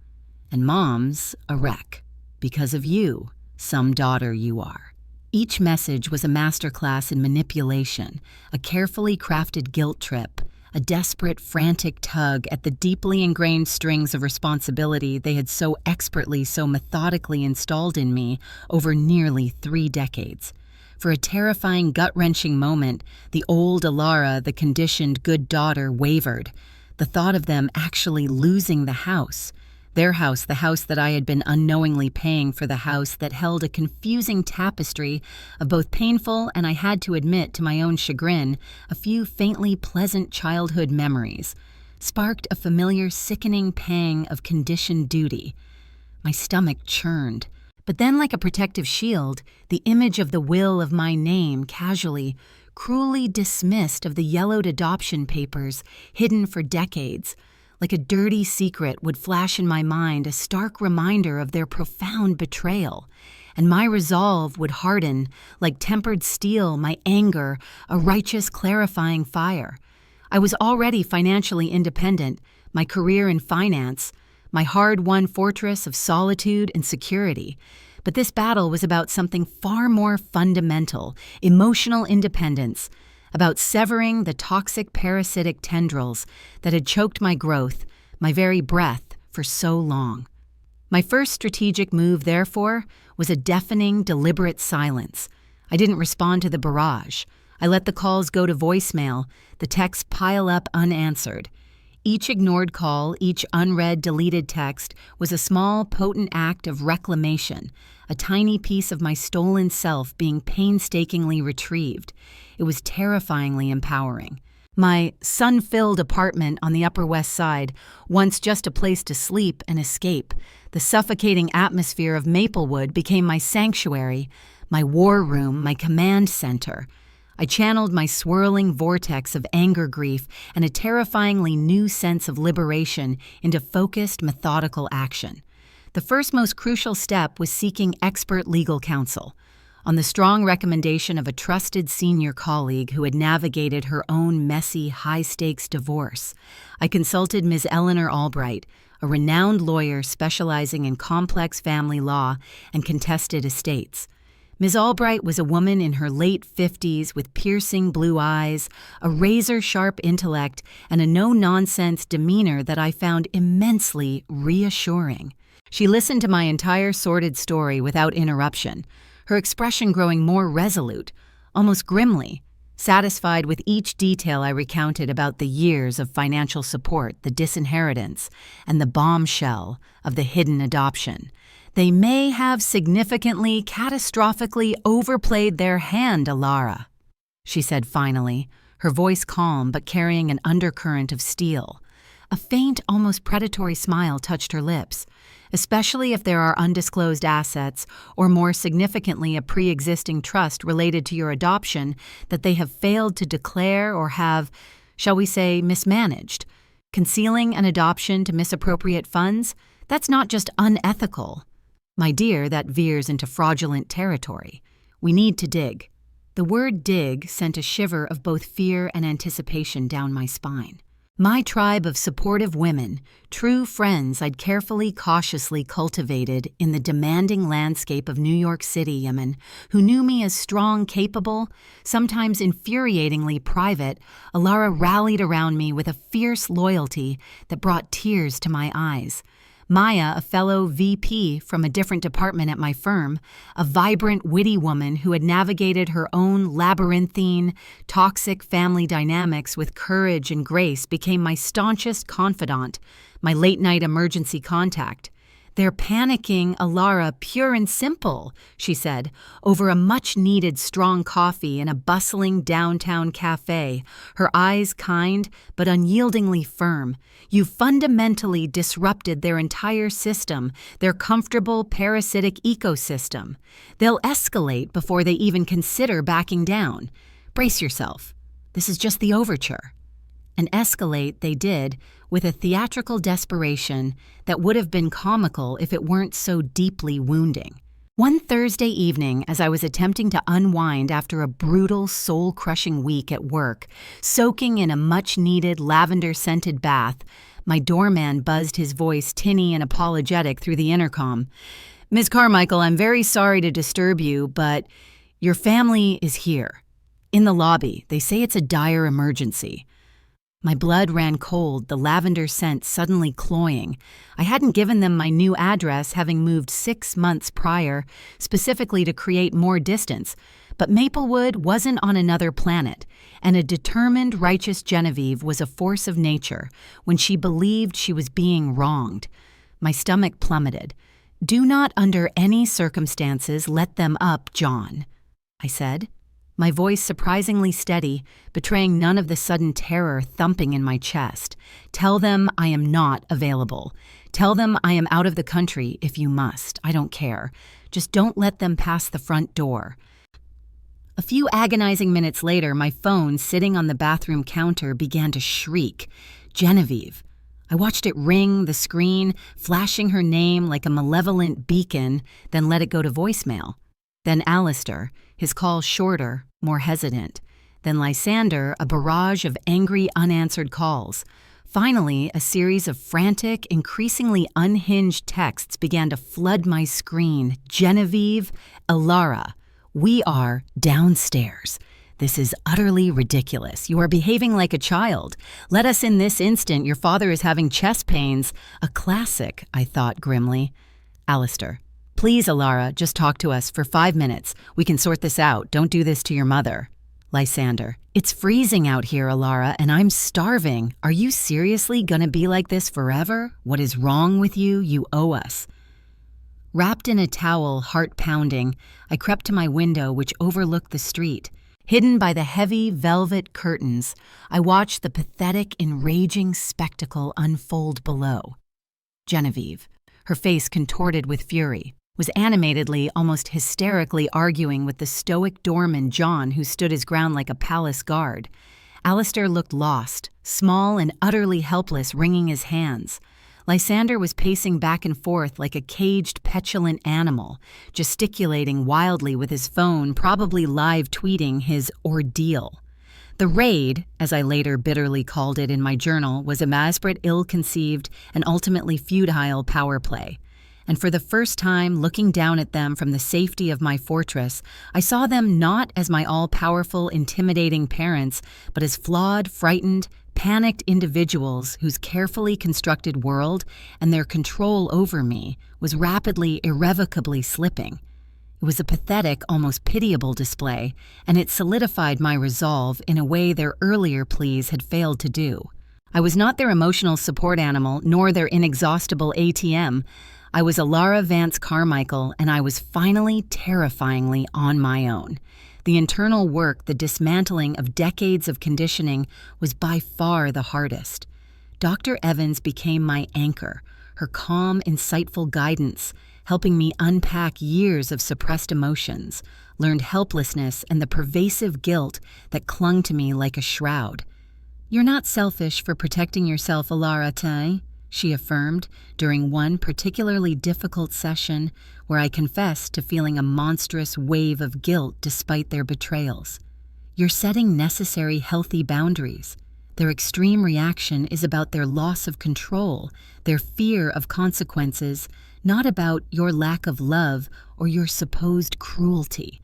And Mom's a wreck. Because of you, some daughter you are." Each message was a masterclass in manipulation, a carefully crafted guilt trip, a desperate, frantic tug at the deeply ingrained strings of responsibility they had so expertly, so methodically installed in me over nearly 3 decades. For a terrifying, gut-wrenching moment, the old Alara, the conditioned good daughter, wavered. The thought of them actually losing the house, their house, the house that I had been unknowingly paying for, the house that held a confusing tapestry of both painful and, I had to admit to my own chagrin, a few faintly pleasant childhood memories, sparked a familiar sickening pang of conditioned duty. My stomach churned. But then, like a protective shield, the image of the will of my name casually, cruelly dismissed of the yellowed adoption papers, hidden for decades, like a dirty secret, would flash in my mind, a stark reminder of their profound betrayal. And my resolve would harden, like tempered steel, my anger, a righteous clarifying fire. I was already financially independent, my career in finance, my hard-won fortress of solitude and security. But this battle was about something far more fundamental, emotional independence, about severing the toxic parasitic tendrils that had choked my growth, my very breath, for so long. My first strategic move, therefore, was a deafening, deliberate silence. I didn't respond to the barrage. I let the calls go to voicemail, the texts pile up unanswered. Each ignored call, each unread, deleted text was a small, potent act of reclamation, a tiny piece of my stolen self being painstakingly retrieved. It was terrifyingly empowering. My sun-filled apartment on the Upper West Side, once just a place to sleep and escape, the suffocating atmosphere of Maplewood became my sanctuary, my war room, my command center. I channeled my swirling vortex of anger, grief, and a terrifyingly new sense of liberation into focused, methodical action. The first most crucial step was seeking expert legal counsel. On the strong recommendation of a trusted senior colleague who had navigated her own messy, high-stakes divorce, I consulted Ms. Eleanor Albright, a renowned lawyer specializing in complex family law and contested estates. Ms. Albright was a woman in her late 50s with piercing blue eyes, a razor-sharp intellect, and a no-nonsense demeanor that I found immensely reassuring. She listened to my entire sordid story without interruption, her expression growing more resolute, almost grimly, satisfied with each detail I recounted about the years of financial support, the disinheritance, and the bombshell of the hidden adoption. They may have significantly, catastrophically overplayed their hand, Alara, she said finally, her voice calm but carrying an undercurrent of steel. A faint, almost predatory smile touched her lips, especially if there are undisclosed assets or, more significantly, a pre-existing trust related to your adoption that they have failed to declare or have, shall we say, mismanaged. Concealing an adoption to misappropriate funds? That's not just unethical. My dear, that veers into fraudulent territory. We need to dig. The word dig sent a shiver of both fear and anticipation down my spine. My tribe of supportive women, true friends I'd carefully, cautiously cultivated in the demanding landscape of New York City, Yemen, who knew me as strong, capable, sometimes infuriatingly private, Alara rallied around me with a fierce loyalty that brought tears to my eyes. Maya, a fellow VP from a different department at my firm, a vibrant, witty woman who had navigated her own labyrinthine, toxic family dynamics with courage and grace, became my staunchest confidant, my late-night emergency contact. "They're panicking, Alara, pure and simple," she said, over a much-needed strong coffee in a bustling downtown cafe, her eyes kind but unyieldingly firm. "You fundamentally disrupted their entire system, their comfortable parasitic ecosystem. They'll escalate before they even consider backing down. Brace yourself. This is just the overture." And escalate they did with a theatrical desperation that would have been comical if it weren't so deeply wounding. One Thursday evening, as I was attempting to unwind after a brutal, soul-crushing week at work, soaking in a much-needed lavender-scented bath, my doorman buzzed his voice tinny and apologetic through the intercom. "Ms. Carmichael, I'm very sorry to disturb you, but your family is here. In the lobby. They say it's a dire emergency." My blood ran cold, the lavender scent suddenly cloying. I hadn't given them my new address, having moved 6 months prior, specifically to create more distance. But Maplewood wasn't on another planet, and a determined, righteous Genevieve was a force of nature when she believed she was being wronged. My stomach plummeted. "Do not under any circumstances let them up, John," I said, my voice surprisingly steady, betraying none of the sudden terror thumping in my chest. "Tell them I am not available. Tell them I am out of the country if you must. I don't care. Just don't let them pass the front door." A few agonizing minutes later, my phone, sitting on the bathroom counter, began to shriek. Genevieve. I watched it ring, the screen, flashing her name like a malevolent beacon, then let it go to voicemail. Then Alistair, his call shorter, more hesitant. Then Lysander, a barrage of angry, unanswered calls. Finally, a series of frantic, increasingly unhinged texts began to flood my screen. "Genevieve, Alara, we are downstairs. This is utterly ridiculous. You are behaving like a child. Let us in this instant. Your father is having chest pains." A classic, I thought grimly. Alistair. "Please, Alara, just talk to us for 5 minutes. We can sort this out. Don't do this to your mother." Lysander. "It's freezing out here, Alara, and I'm starving. Are you seriously gonna be like this forever? What is wrong with you? You owe us." Wrapped in a towel, heart pounding, I crept to my window, which overlooked the street. Hidden by the heavy velvet curtains, I watched the pathetic, enraging spectacle unfold below. Genevieve, her face contorted with fury, was animatedly, almost hysterically arguing with the stoic doorman John, who stood his ground like a palace guard. Alistair looked lost, small and utterly helpless, wringing his hands. Lysander was pacing back and forth like a caged, petulant animal, gesticulating wildly with his phone, probably live tweeting his ordeal. The raid, as I later bitterly called it in my journal, was a masperate, ill-conceived, and ultimately futile power play. and for the first time looking down at them from the safety of my fortress, I saw them not as my all-powerful, intimidating parents, but as flawed, frightened, panicked individuals whose carefully constructed world and their control over me was rapidly, irrevocably slipping. It was a pathetic, almost pitiable display, and it solidified my resolve in a way their earlier pleas had failed to do. I was not their emotional support animal, nor their inexhaustible ATM. I was Alara Vance Carmichael, and I was finally, terrifyingly on my own. The internal work, the dismantling of decades of conditioning, was by far the hardest. Dr. Evans became my anchor, her calm, insightful guidance, helping me unpack years of suppressed emotions, learned helplessness, and the pervasive guilt that clung to me like a shroud. "You're not selfish for protecting yourself, Alara Tai," she affirmed during one particularly difficult session where I confessed to feeling a monstrous wave of guilt despite their betrayals. "You're setting necessary, healthy boundaries. Their extreme reaction is about their loss of control, their fear of consequences, not about your lack of love or your supposed cruelty."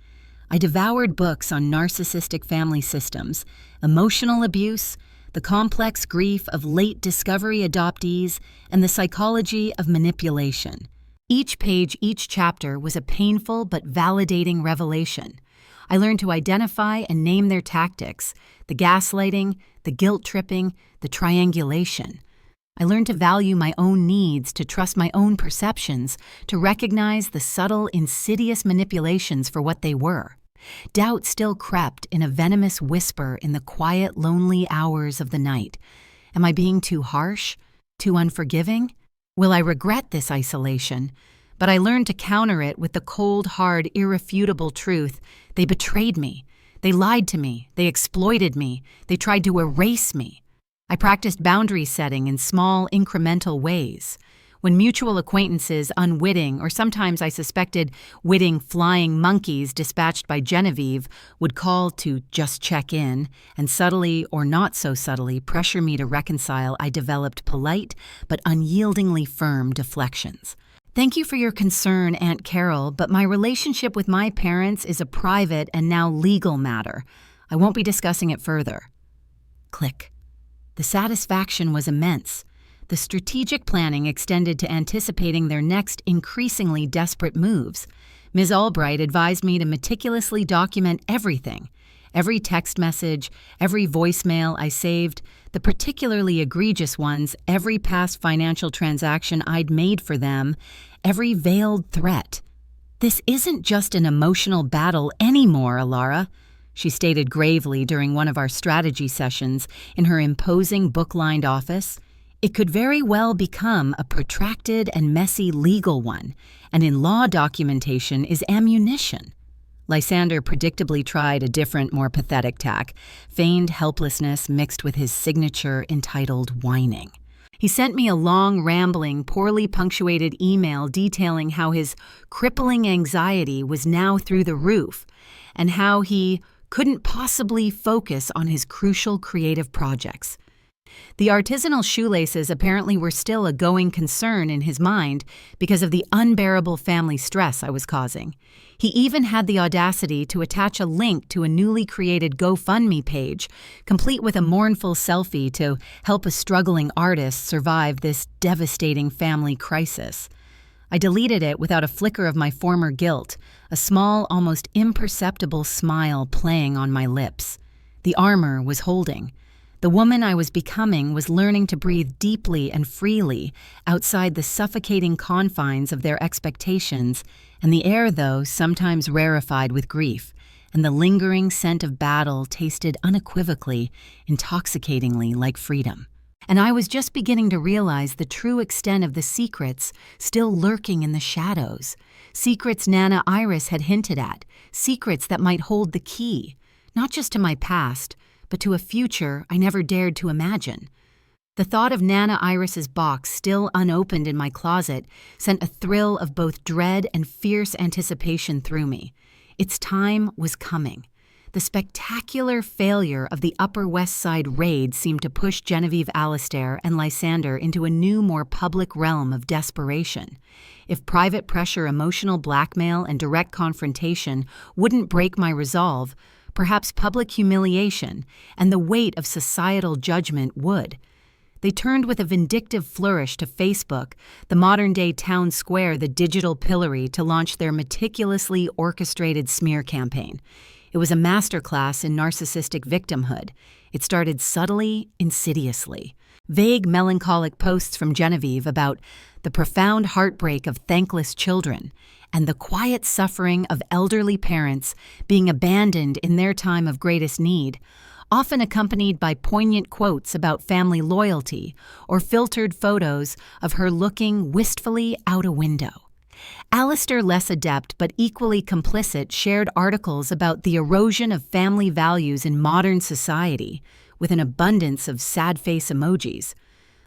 I devoured books on narcissistic family systems, emotional abuse, the complex grief of late discovery adoptees, and the psychology of manipulation. Each page, each chapter was a painful but validating revelation. I learned to identify and name their tactics, the gaslighting, the guilt-tripping, the triangulation. I learned to value my own needs, to trust my own perceptions, to recognize the subtle, insidious manipulations for what they were. Doubt still crept in a venomous whisper in the quiet, lonely hours of the night. Am I being too harsh? Too unforgiving? Will I regret this isolation? But I learned to counter it with the cold, hard, irrefutable truth. They betrayed me. They lied to me. They exploited me. They tried to erase me. I practiced boundary setting in small, incremental ways. When mutual acquaintances, unwitting, or sometimes I suspected witting flying monkeys dispatched by Genevieve, would call to just check in and subtly or not so subtly pressure me to reconcile, I developed polite but unyieldingly firm deflections. "Thank you for your concern, Aunt Carol, but my relationship with my parents is a private and now legal matter. I won't be discussing it further." Click. The satisfaction was immense. The strategic planning extended to anticipating their next increasingly desperate moves. Ms. Albright advised me to meticulously document everything. Every text message, every voicemail I saved, the particularly egregious ones, every past financial transaction I'd made for them, every veiled threat. "This isn't just an emotional battle anymore, Alara," she stated gravely during one of our strategy sessions in her imposing book-lined office. "It could very well become a protracted and messy legal one, and in law documentation is ammunition." Lysander predictably tried a different, more pathetic tack, feigned helplessness mixed with his signature entitled whining. He sent me a long, rambling, poorly punctuated email detailing how his crippling anxiety was now through the roof, and how he couldn't possibly focus on his crucial creative projects. The artisanal shoelaces apparently were still a going concern in his mind because of the unbearable family stress I was causing. He even had the audacity to attach a link to a newly created GoFundMe page, complete with a mournful selfie to help a struggling artist survive this devastating family crisis. I deleted it without a flicker of my former guilt, a small, almost imperceptible smile playing on my lips. The armor was holding. The woman I was becoming was learning to breathe deeply and freely outside the suffocating confines of their expectations, and the air, though, sometimes rarefied with grief, and the lingering scent of battle tasted unequivocally, intoxicatingly like freedom. And I was just beginning to realize the true extent of the secrets still lurking in the shadows, secrets Nana Iris had hinted at, secrets that might hold the key, not just to my past, but to a future I never dared to imagine. The thought of Nana Iris's box still unopened in my closet sent a thrill of both dread and fierce anticipation through me. Its time was coming. The spectacular failure of the Upper West Side raid seemed to push Genevieve Alistair and Lysander into a new, more public realm of desperation. If private pressure, emotional blackmail, and direct confrontation wouldn't break my resolve, perhaps public humiliation and the weight of societal judgment would. They turned with a vindictive flourish to Facebook, the modern-day town square, the digital pillory, to launch their meticulously orchestrated smear campaign. It was a masterclass in narcissistic victimhood. It started subtly, insidiously. Vague, melancholic posts from Genevieve about the profound heartbreak of thankless children and the quiet suffering of elderly parents being abandoned in their time of greatest need, often accompanied by poignant quotes about family loyalty or filtered photos of her looking wistfully out a window. Alistair, less adept but equally complicit, shared articles about the erosion of family values in modern society, with an abundance of sad face emojis.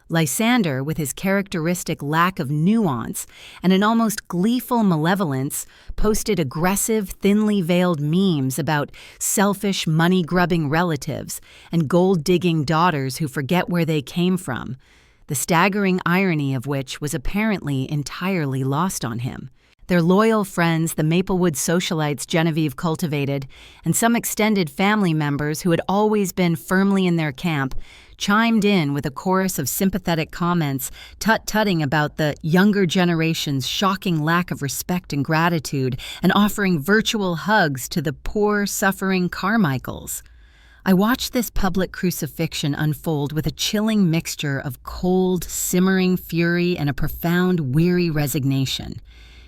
Lysander, with his characteristic lack of nuance and an almost gleeful malevolence, posted aggressive, thinly veiled memes about selfish, money-grubbing relatives and gold-digging daughters who forget where they came from, the staggering irony of which was apparently entirely lost on him. Their loyal friends, the Maplewood socialites Genevieve cultivated, and some extended family members who had always been firmly in their camp, chimed in with a chorus of sympathetic comments tut-tutting about the younger generation's shocking lack of respect and gratitude, and offering virtual hugs to the poor, suffering Carmichaels. I watched this public crucifixion unfold with a chilling mixture of cold, simmering fury and a profound, weary resignation.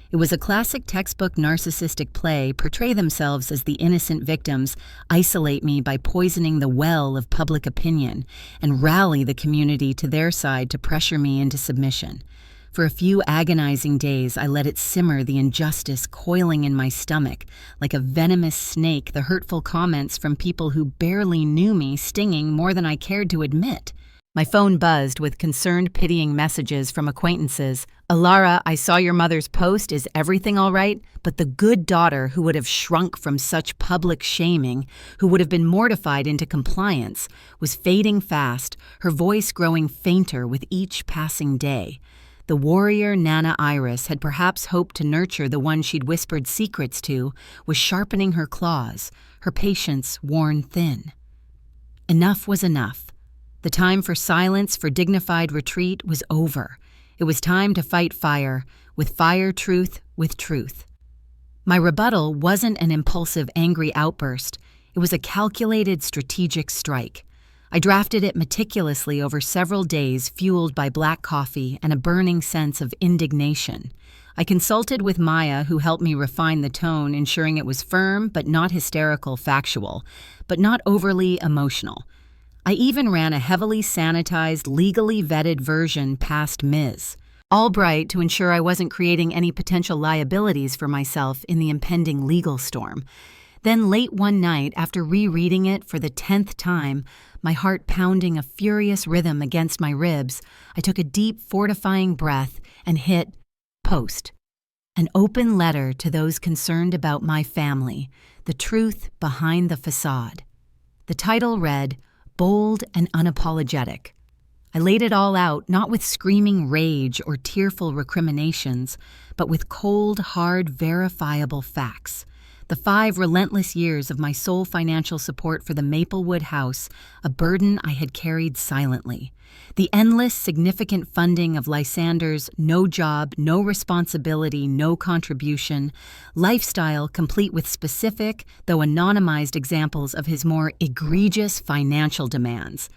It was a classic textbook narcissistic play, portray themselves as the innocent victims, isolate me by poisoning the well of public opinion, and rally the community to their side to pressure me into submission. For a few agonizing days, I let it simmer, the injustice coiling in my stomach, like a venomous snake, the hurtful comments from people who barely knew me stinging more than I cared to admit. My phone buzzed with concerned, pitying messages from acquaintances. "Alara, I saw your mother's post. Is everything all right?" But the good daughter who would have shrunk from such public shaming, who would have been mortified into compliance, was fading fast, her voice growing fainter with each passing day. The warrior Nana Iris had perhaps hoped to nurture the one she'd whispered secrets to, was sharpening her claws, her patience worn thin. Enough was enough. The time for silence, for dignified retreat, was over. It was time to fight fire, with fire, truth, with truth. My rebuttal wasn't an impulsive, angry outburst. It was a calculated, strategic strike. I drafted it meticulously over several days, fueled by black coffee and a burning sense of indignation. I consulted with Maya, who helped me refine the tone, ensuring it was firm but not hysterical, factual, but not overly emotional. I even ran a heavily sanitized, legally vetted version past Ms. Albright to ensure I wasn't creating any potential liabilities for myself in the impending legal storm. Then late one night, after rereading it for the 10th time, my heart pounding a furious rhythm against my ribs, I took a deep, fortifying breath and hit post. An open letter to those concerned about my family, the truth behind the façade. The title read, "Bold and Unapologetic." I laid it all out, not with screaming rage or tearful recriminations, but with cold, hard, verifiable facts. The 5 relentless years of my sole financial support for the Maplewood house, a burden I had carried silently. The endless, significant funding of Lysander's no job, no responsibility, no contribution, lifestyle complete with specific, though anonymized examples of his more egregious financial demands.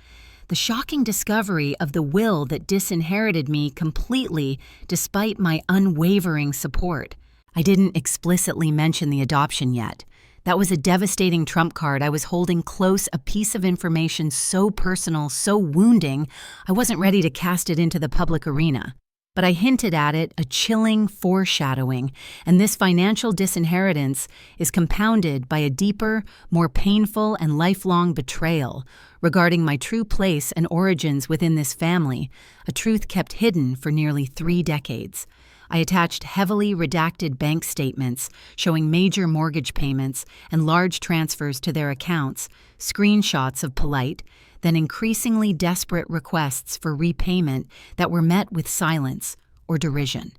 The shocking discovery of the will that disinherited me completely despite my unwavering support. I didn't explicitly mention the adoption yet. That was a devastating trump card. I was holding close a piece of information so personal, so wounding, I wasn't ready to cast it into the public arena. But I hinted at it, a chilling foreshadowing, and this financial disinheritance is compounded by a deeper, more painful and lifelong betrayal regarding my true place and origins within this family, a truth kept hidden for nearly 3 decades. I attached heavily redacted bank statements showing major mortgage payments and large transfers to their accounts, screenshots of polite, then increasingly desperate requests for repayment that were met with silence or derision.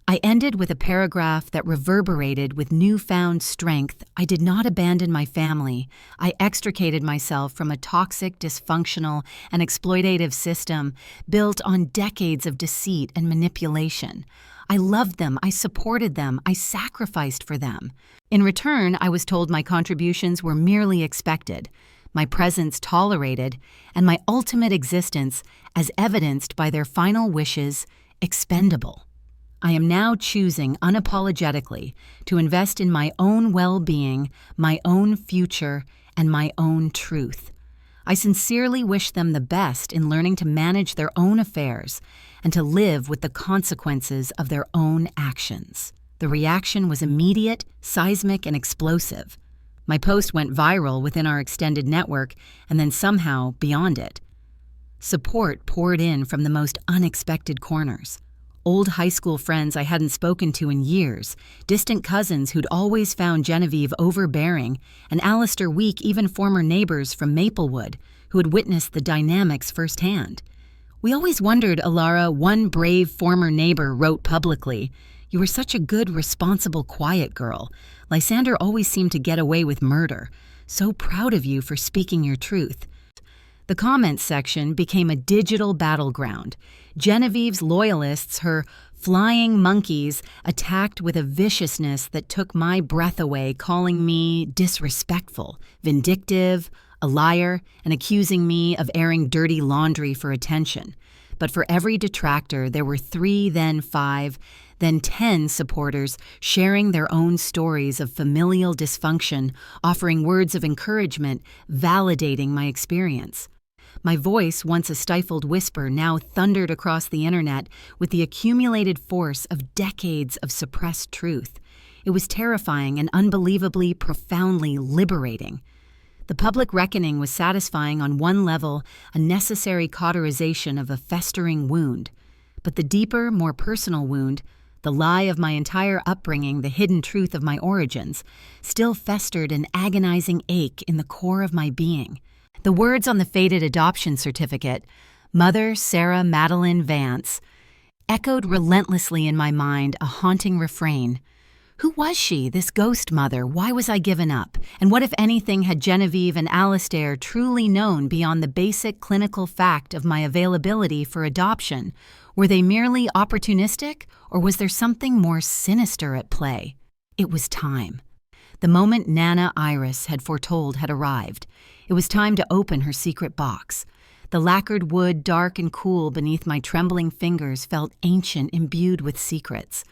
I ended with a paragraph that reverberated with newfound strength. I did not abandon my family. I extricated myself from a toxic, dysfunctional, and exploitative system built on decades of deceit and manipulation. I loved them, I supported them, I sacrificed for them. In return, I was told my contributions were merely expected, my presence tolerated, and my ultimate existence, as evidenced by their final wishes, expendable. I am now choosing unapologetically to invest in my own well-being, my own future, and my own truth. I sincerely wish them the best in learning to manage their own affairs and to live with the consequences of their own actions. The reaction was immediate, seismic, and explosive. My post went viral within our extended network and then somehow beyond it. Support poured in from the most unexpected corners. Old high school friends I hadn't spoken to in years, distant cousins who'd always found Genevieve overbearing, and Alistair weak, even former neighbors from Maplewood who had witnessed the dynamics firsthand. "We always wondered, Alara," one brave former neighbor wrote publicly. "You were such a good, responsible, quiet girl. Lysander always seemed to get away with murder. So proud of you for speaking your truth." The comments section became a digital battleground. Genevieve's loyalists, her flying monkeys, attacked with a viciousness that took my breath away, calling me disrespectful, vindictive, a liar, and accusing me of airing dirty laundry for attention. But for every detractor, there were 3, then 5, then 10 supporters sharing their own stories of familial dysfunction, offering words of encouragement, validating my experience. My voice, once a stifled whisper, now thundered across the internet with the accumulated force of decades of suppressed truth. It was terrifying and unbelievably, profoundly liberating. The public reckoning was satisfying on one level, a necessary cauterization of a festering wound. But the deeper, more personal wound, the lie of my entire upbringing, the hidden truth of my origins, still festered an agonizing ache in the core of my being. The words on the faded adoption certificate, "Mother Sarah Madeline Vance," echoed relentlessly in my mind, a haunting refrain. Who was she, this ghost mother? Why was I given up? And what, if anything, had Genevieve and Alistair truly known beyond the basic clinical fact of my availability for adoption? Were they merely opportunistic, or was there something more sinister at play? It was time. The moment Nana Iris had foretold had arrived. It was time to open her secret box. The lacquered wood, dark and cool beneath my trembling fingers, felt ancient, imbued with secrets.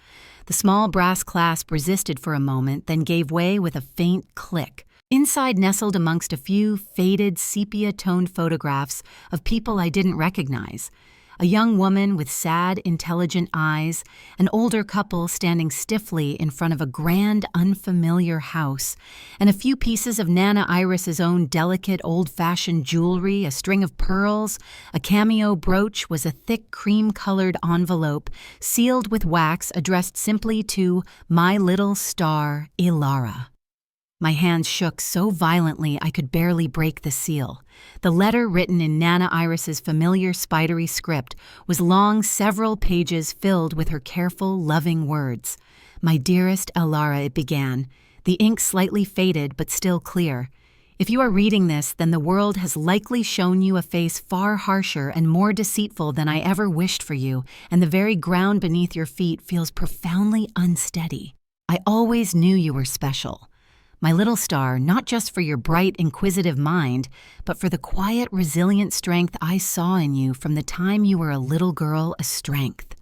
The small brass clasp resisted for a moment, then gave way with a faint click. Inside, nestled amongst a few faded, sepia-toned photographs of people I didn't recognize. A young woman with sad, intelligent eyes, an older couple standing stiffly in front of a grand, unfamiliar house, and a few pieces of Nana Iris's own delicate, old-fashioned jewelry, a string of pearls, a cameo brooch was a thick, cream-colored envelope sealed with wax addressed simply to "My Little Star, Ilara." My hands shook so violently I could barely break the seal. The letter, written in Nana Iris's familiar spidery script, was long, several pages filled with her careful, loving words. "My dearest Ilara," it began, the ink slightly faded but still clear. "If you are reading this, then the world has likely shown you a face far harsher and more deceitful than I ever wished for you, and the very ground beneath your feet feels profoundly unsteady. I always knew you were special. My little star, not just for your bright, inquisitive mind, but for the quiet, resilient strength I saw in you from the time you were a little girl, a strength."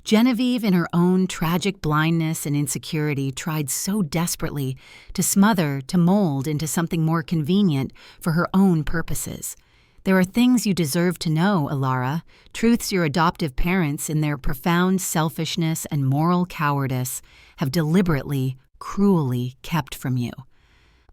Genevieve, in her own tragic blindness and insecurity, tried so desperately to smother, to mold into something more convenient for her own purposes. There are things you deserve to know, Ilara, truths your adoptive parents, in their profound selfishness and moral cowardice, have deliberately, cruelly kept from you.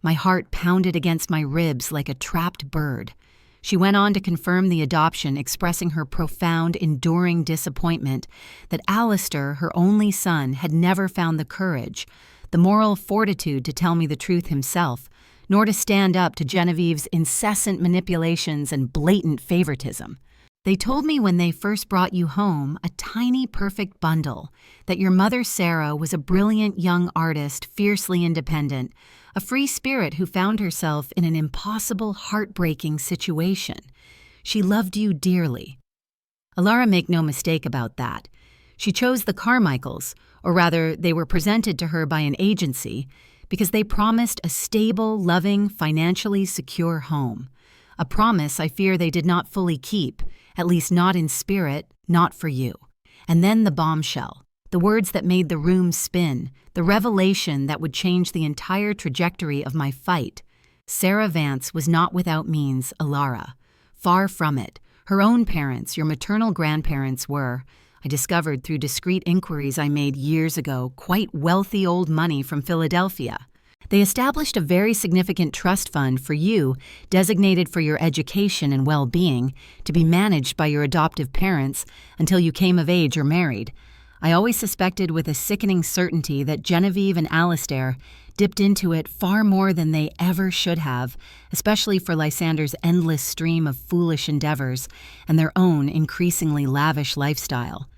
My heart pounded against my ribs like a trapped bird. She went on to confirm the adoption, expressing her profound, enduring disappointment that Alistair, her only son, had never found the courage, the moral fortitude to tell me the truth himself, nor to stand up to Genevieve's incessant manipulations and blatant favoritism. They told me when they first brought you home, a tiny perfect bundle, that your mother Sarah was a brilliant young artist, fiercely independent, a free spirit who found herself in an impossible, heartbreaking situation. She loved you dearly. Alara, make no mistake about that. She chose the Carmichaels, or rather, they were presented to her by an agency, because they promised a stable, loving, financially secure home. A promise I fear they did not fully keep, at least not in spirit, not for you. And then the bombshell, the words that made the room spin, the revelation that would change the entire trajectory of my fight. Sarah Vance was not without means, Alara. Far from it. Her own parents, your maternal grandparents, were, I discovered through discreet inquiries I made years ago, quite wealthy old money from Philadelphia. They established a very significant trust fund for you, designated for your education and well-being, to be managed by your adoptive parents until you came of age or married. I always suspected with a sickening certainty that Genevieve and Alistair dipped into it far more than they ever should have, especially for Lysander's endless stream of foolish endeavors and their own increasingly lavish lifestyle.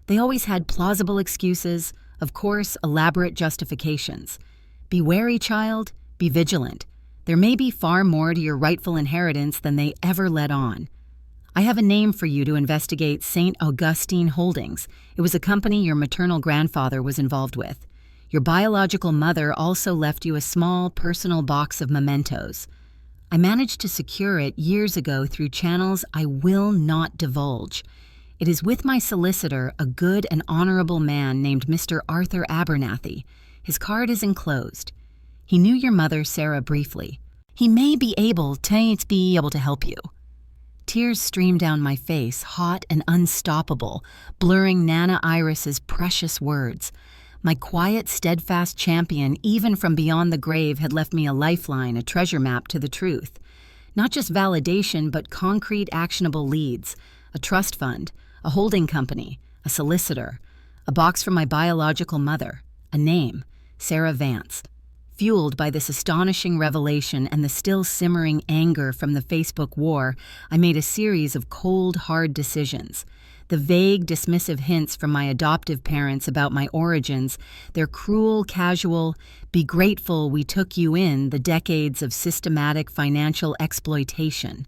They always had plausible excuses, of course, elaborate justifications. Be wary, child, be vigilant. There may be far more to your rightful inheritance than they ever let on. I have a name for you to investigate St. Augustine Holdings. It was a company your maternal grandfather was involved with. Your biological mother also left you a small personal box of mementos. I managed to secure it years ago through channels I will not divulge. It is with my solicitor, a good and honorable man named Mr. Arthur Abernathy. His card is enclosed. He knew your mother, Sarah, briefly. He may be able to help you. Tears streamed down my face, hot and unstoppable, blurring Nana Iris's precious words. My quiet, steadfast champion, even from beyond the grave, had left me a lifeline, a treasure map to the truth. Not just validation, but concrete, actionable leads. A trust fund, a holding company, a solicitor, a box from my biological mother, a name, Sarah Vance. Fueled by this astonishing revelation and the still simmering anger from the Facebook war, I made a series of cold, hard decisions. The vague, dismissive hints from my adoptive parents about my origins, their cruel, casual, "be grateful we took you in," the decades of systematic financial exploitation.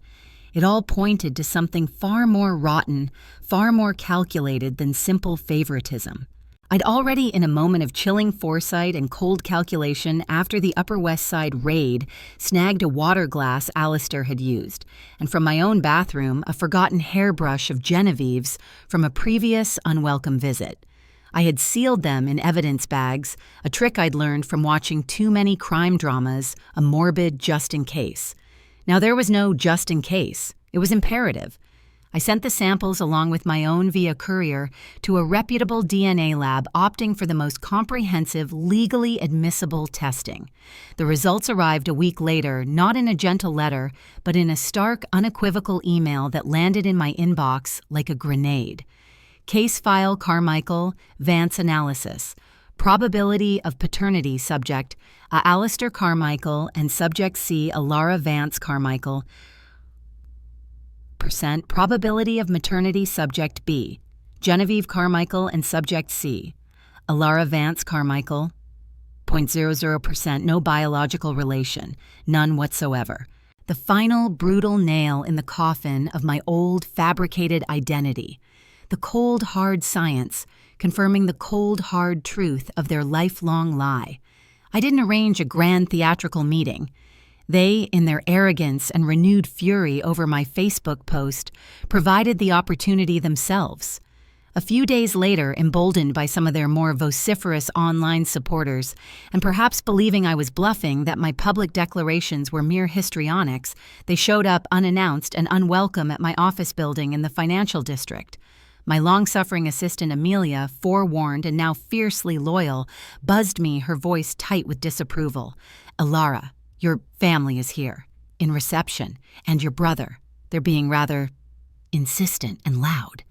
It all pointed to something far more rotten, far more calculated than simple favoritism. I'd already, in a moment of chilling foresight and cold calculation after the Upper West Side raid, snagged a water glass Alistair had used, and from my own bathroom, a forgotten hairbrush of Genevieve's from a previous unwelcome visit. I had sealed them in evidence bags, a trick I'd learned from watching too many crime dramas, a morbid just in case. Now there was no just in case. It was imperative. I sent the samples along with my own via courier to a reputable DNA lab opting for the most comprehensive, legally admissible testing. The results arrived a week later, not in a gentle letter, but in a stark, unequivocal email that landed in my inbox like a grenade. Case file Carmichael, Vance analysis. Probability of paternity subject, Alistair Carmichael, and subject C, Alara Vance Carmichael. Probability of maternity subject B, Genevieve Carmichael and subject C, Alara Vance Carmichael, 0.00%, no biological relation, none whatsoever. The final brutal nail in the coffin of my old fabricated identity. The cold hard science, confirming the cold hard truth of their lifelong lie. I didn't arrange a grand theatrical meeting. They, in their arrogance and renewed fury over my Facebook post, provided the opportunity themselves. A few days later, emboldened by some of their more vociferous online supporters, and perhaps believing I was bluffing that my public declarations were mere histrionics, they showed up unannounced and unwelcome at my office building in the financial district. My long-suffering assistant Amelia, forewarned and now fiercely loyal, buzzed me, her voice tight with disapproval. "Alara, your family is here, in reception, and your brother, They're being rather insistent and loud.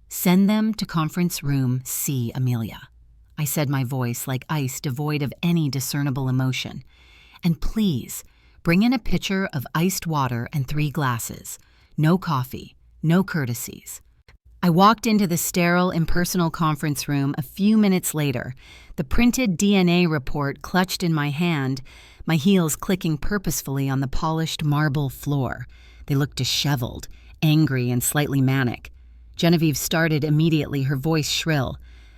Send them to conference room C, Amelia. I said, my voice like ice devoid of any discernible emotion. And please, bring in a pitcher of iced water and 3 glasses. No coffee, no courtesies. I walked into the sterile, impersonal conference room a few minutes later, the printed DNA report clutched in my hand, my heels clicking purposefully on the polished marble floor. They looked disheveled, angry, and slightly manic. Genevieve started immediately, her voice shrill.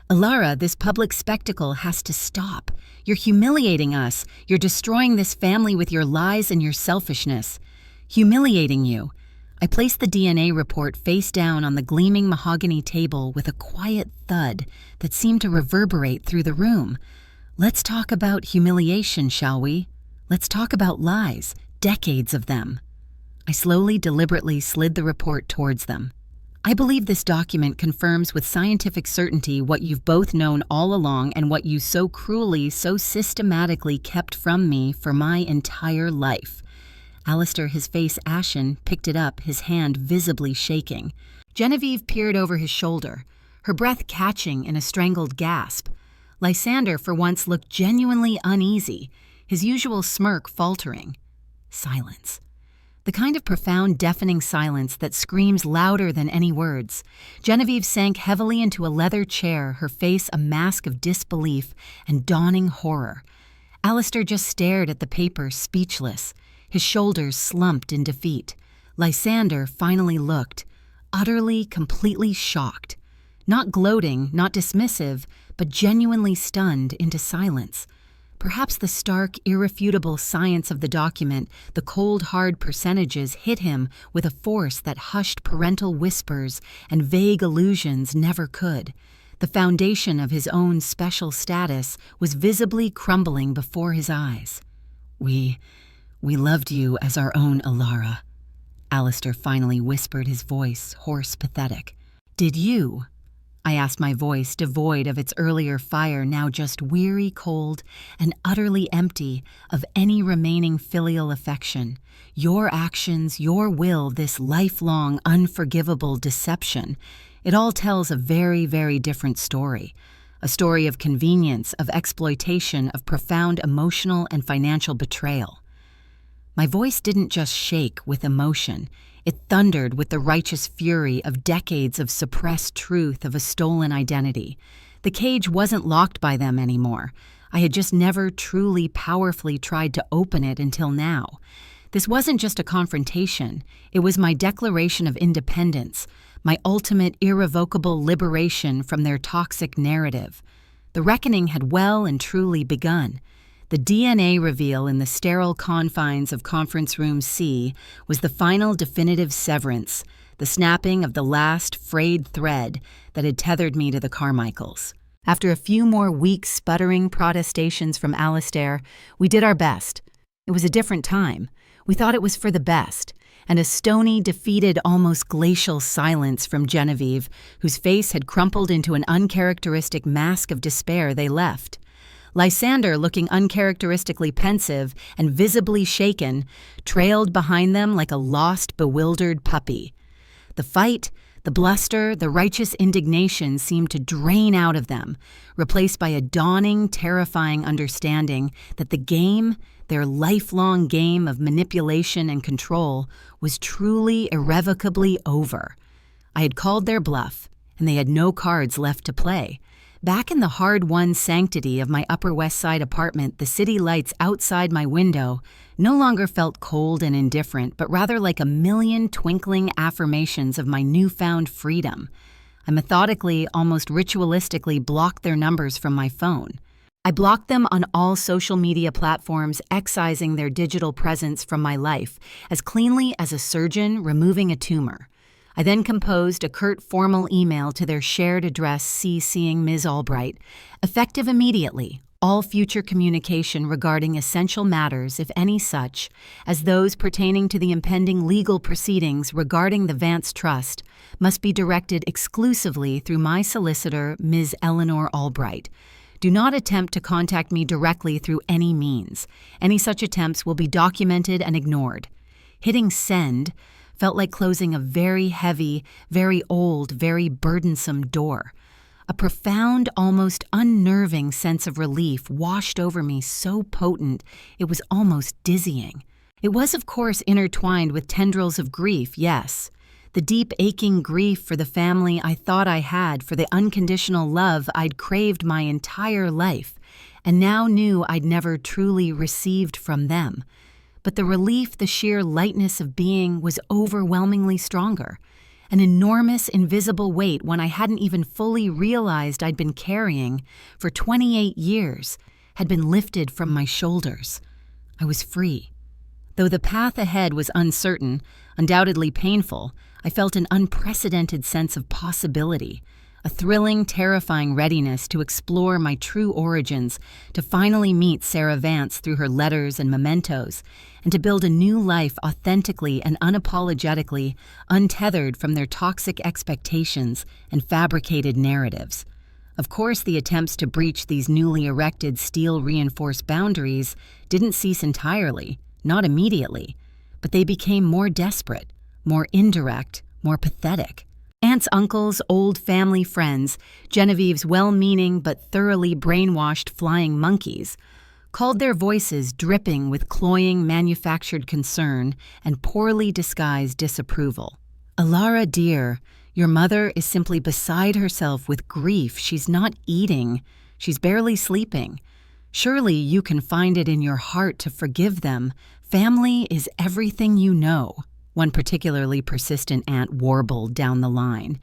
Alara, this public spectacle has to stop. You're humiliating us. You're destroying this family with your lies and your selfishness. Humiliating you. I placed the DNA report face down on the gleaming mahogany table with a quiet thud that seemed to reverberate through the room. Let's talk about humiliation, shall we? Let's talk about lies, decades of them. I slowly, deliberately slid the report towards them. I believe this document confirms with scientific certainty what you've both known all along and what you so cruelly, so systematically kept from me for my entire life. Alistair, his face ashen, picked it up, his hand visibly shaking. Genevieve peered over his shoulder, her breath catching in a strangled gasp. Lysander, for once, looked genuinely uneasy, his usual smirk faltering. Silence. The kind of profound, deafening silence that screams louder than any words. Genevieve sank heavily into a leather chair, her face a mask of disbelief and dawning horror. Alistair just stared at the paper, speechless, his shoulders slumped in defeat. Lysander finally looked, utterly, completely shocked. Not gloating, not dismissive, but genuinely stunned into silence. Perhaps the stark, irrefutable science of the document, the cold, hard percentages hit him with a force that hushed parental whispers and vague allusions never could. The foundation of his own special status was visibly crumbling before his eyes. We loved you as our own Alara, Alistair finally whispered, his voice hoarse, pathetic. Did you? I asked, my voice devoid of its earlier fire, now just weary, cold, and utterly empty of any remaining filial affection. Your actions, your will, this lifelong, unforgivable deception, it all tells a very, very different story. A story of convenience, of exploitation, of profound emotional and financial betrayal. My voice didn't just shake with emotion. It thundered with the righteous fury of decades of suppressed truth of a stolen identity. The cage wasn't locked by them anymore. I had just never truly, powerfully tried to open it until now. This wasn't just a confrontation. It was my declaration of independence, my ultimate, irrevocable liberation from their toxic narrative. The reckoning had well and truly begun. The DNA reveal in the sterile confines of Conference Room C was the final definitive severance, the snapping of the last frayed thread that had tethered me to the Carmichaels. After a few more weak, sputtering protestations from Alistair, we did our best. It was a different time. We thought it was for the best, and a stony, defeated, almost glacial silence from Genevieve, whose face had crumpled into an uncharacteristic mask of despair, they left. Lysander, looking uncharacteristically pensive and visibly shaken, trailed behind them like a lost, bewildered puppy. The fight, the bluster, the righteous indignation seemed to drain out of them, replaced by a dawning, terrifying understanding that the game, their lifelong game of manipulation and control, was truly, irrevocably over. I had called their bluff, and they had no cards left to play. Back in the hard-won sanctity of my Upper West Side apartment, the city lights outside my window no longer felt cold and indifferent, but rather like a million twinkling affirmations of my newfound freedom. I methodically, almost ritualistically blocked their numbers from my phone. I blocked them on all social media platforms, excising their digital presence from my life, as cleanly as a surgeon removing a tumor. I then composed a curt formal email to their shared address CCing Ms. Albright, effective immediately, all future communication regarding essential matters, if any such, as those pertaining to the impending legal proceedings regarding the Vance Trust, must be directed exclusively through my solicitor, Ms. Eleanor Albright. Do not attempt to contact me directly through any means. Any such attempts will be documented and ignored. Hitting send felt like closing a very heavy, very old, very burdensome door. A profound, almost unnerving sense of relief washed over me so potent it was almost dizzying. It was, of course, intertwined with tendrils of grief, yes. The deep, aching grief for the family I thought I had, for the unconditional love I'd craved my entire life, and now knew I'd never truly received from them. But the relief, the sheer lightness of being, was overwhelmingly stronger. An enormous, invisible weight one I hadn't even fully realized I'd been carrying for 28 years had been lifted from my shoulders. I was free. Though the path ahead was uncertain, undoubtedly painful, I felt an unprecedented sense of possibility, a thrilling, terrifying readiness to explore my true origins, to finally meet Sarah Vance through her letters and mementos, and to build a new life authentically and unapologetically, untethered from their toxic expectations and fabricated narratives. Of course, the attempts to breach these newly erected steel-reinforced boundaries didn't cease entirely, not immediately, but they became more desperate, more indirect, more pathetic. Aunts, uncles, old family friends, Genevieve's well-meaning but thoroughly brainwashed flying monkeys, called their voices dripping with cloying manufactured concern and poorly disguised disapproval. "Alara, dear, your mother is simply beside herself with grief. She's not eating. She's barely sleeping. Surely you can find it in your heart to forgive them. Family is everything you know," one particularly persistent aunt warbled down the line.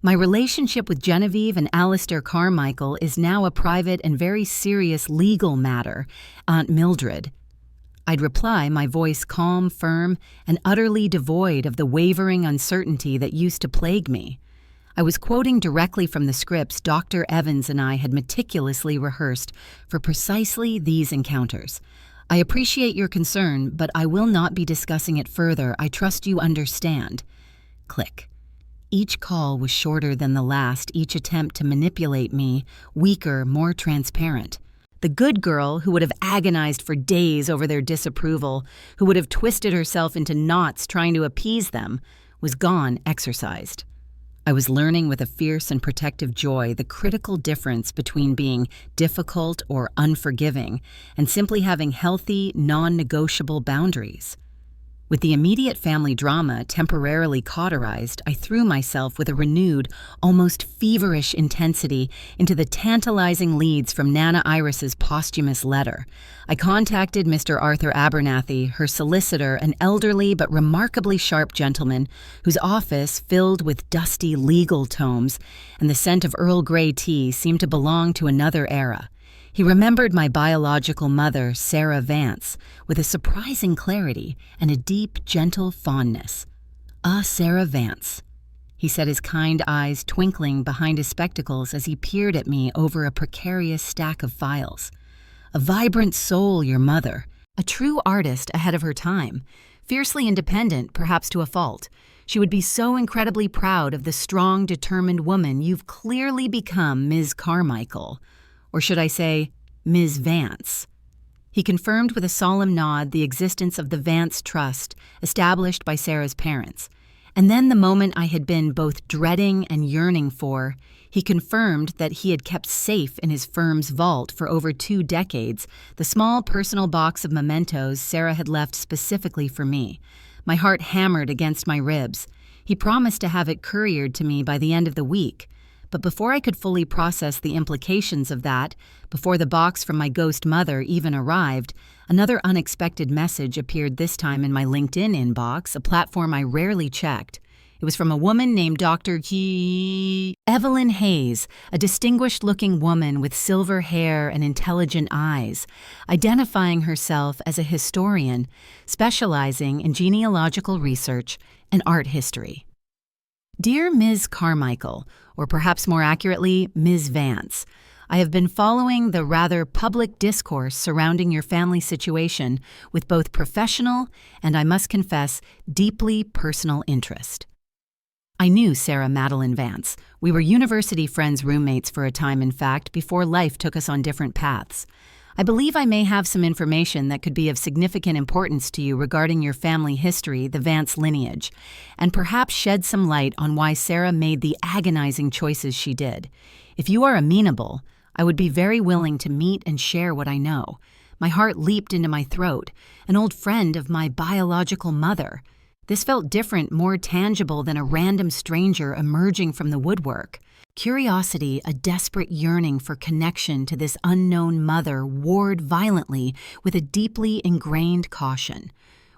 "My relationship with Genevieve and Alistair Carmichael is now a private and very serious legal matter, Aunt Mildred." I'd reply, my voice calm, firm, and utterly devoid of the wavering uncertainty that used to plague me. I was quoting directly from the scripts Dr. Evans and I had meticulously rehearsed for precisely these encounters. "I appreciate your concern, but I will not be discussing it further. I trust you understand." Click. Each call was shorter than the last, each attempt to manipulate me, weaker, more transparent. The good girl, who would have agonized for days over their disapproval, who would have twisted herself into knots trying to appease them, was gone, exorcised. I was learning with a fierce and protective joy the critical difference between being difficult or unforgiving and simply having healthy, non-negotiable boundaries. With the immediate family drama temporarily cauterized, I threw myself with a renewed, almost feverish intensity into the tantalizing leads from Nana Iris's posthumous letter. I contacted Mr. Arthur Abernathy, her solicitor, an elderly but remarkably sharp gentleman whose office, filled with dusty legal tomes and the scent of Earl Grey tea, seemed to belong to another era. He remembered my biological mother, Sarah Vance, with a surprising clarity and a deep, gentle fondness. "Ah, Sarah Vance," he said, his kind eyes twinkling behind his spectacles as he peered at me over a precarious stack of files. "A vibrant soul, your mother. A true artist ahead of her time. Fiercely independent, perhaps to a fault. She would be so incredibly proud of the strong, determined woman you've clearly become, Ms. Carmichael. Or should I say, Ms. Vance." He confirmed with a solemn nod the existence of the Vance Trust, established by Sarah's parents. And then the moment I had been both dreading and yearning for, he confirmed that he had kept safe in his firm's vault for over 2 decades the small personal box of mementos Sarah had left specifically for me. My heart hammered against my ribs. He promised to have it couriered to me by the end of the week. But before I could fully process the implications of that, before the box from my ghost mother even arrived, another unexpected message appeared, this time in my LinkedIn inbox, a platform I rarely checked. It was from a woman named Dr. Evelyn Hayes, a distinguished-looking woman with silver hair and intelligent eyes, identifying herself as a historian, specializing in genealogical research and art history. "Dear Ms. Carmichael, or perhaps more accurately, Ms. Vance, I have been following the rather public discourse surrounding your family situation with both professional and, I must confess, deeply personal interest." I knew Sarah Madeline Vance. We were university friends, roommates for a time, in fact, before life took us on different paths. I believe I may have some information that could be of significant importance to you regarding your family history, the Vance lineage, and perhaps shed some light on why Sarah made the agonizing choices she did. If you are amenable, I would be very willing to meet and share what I know. My heart leaped into my throat, an old friend of my biological mother. This felt different, more tangible than a random stranger emerging from the woodwork. Curiosity, a desperate yearning for connection to this unknown mother, warred violently with a deeply ingrained caution.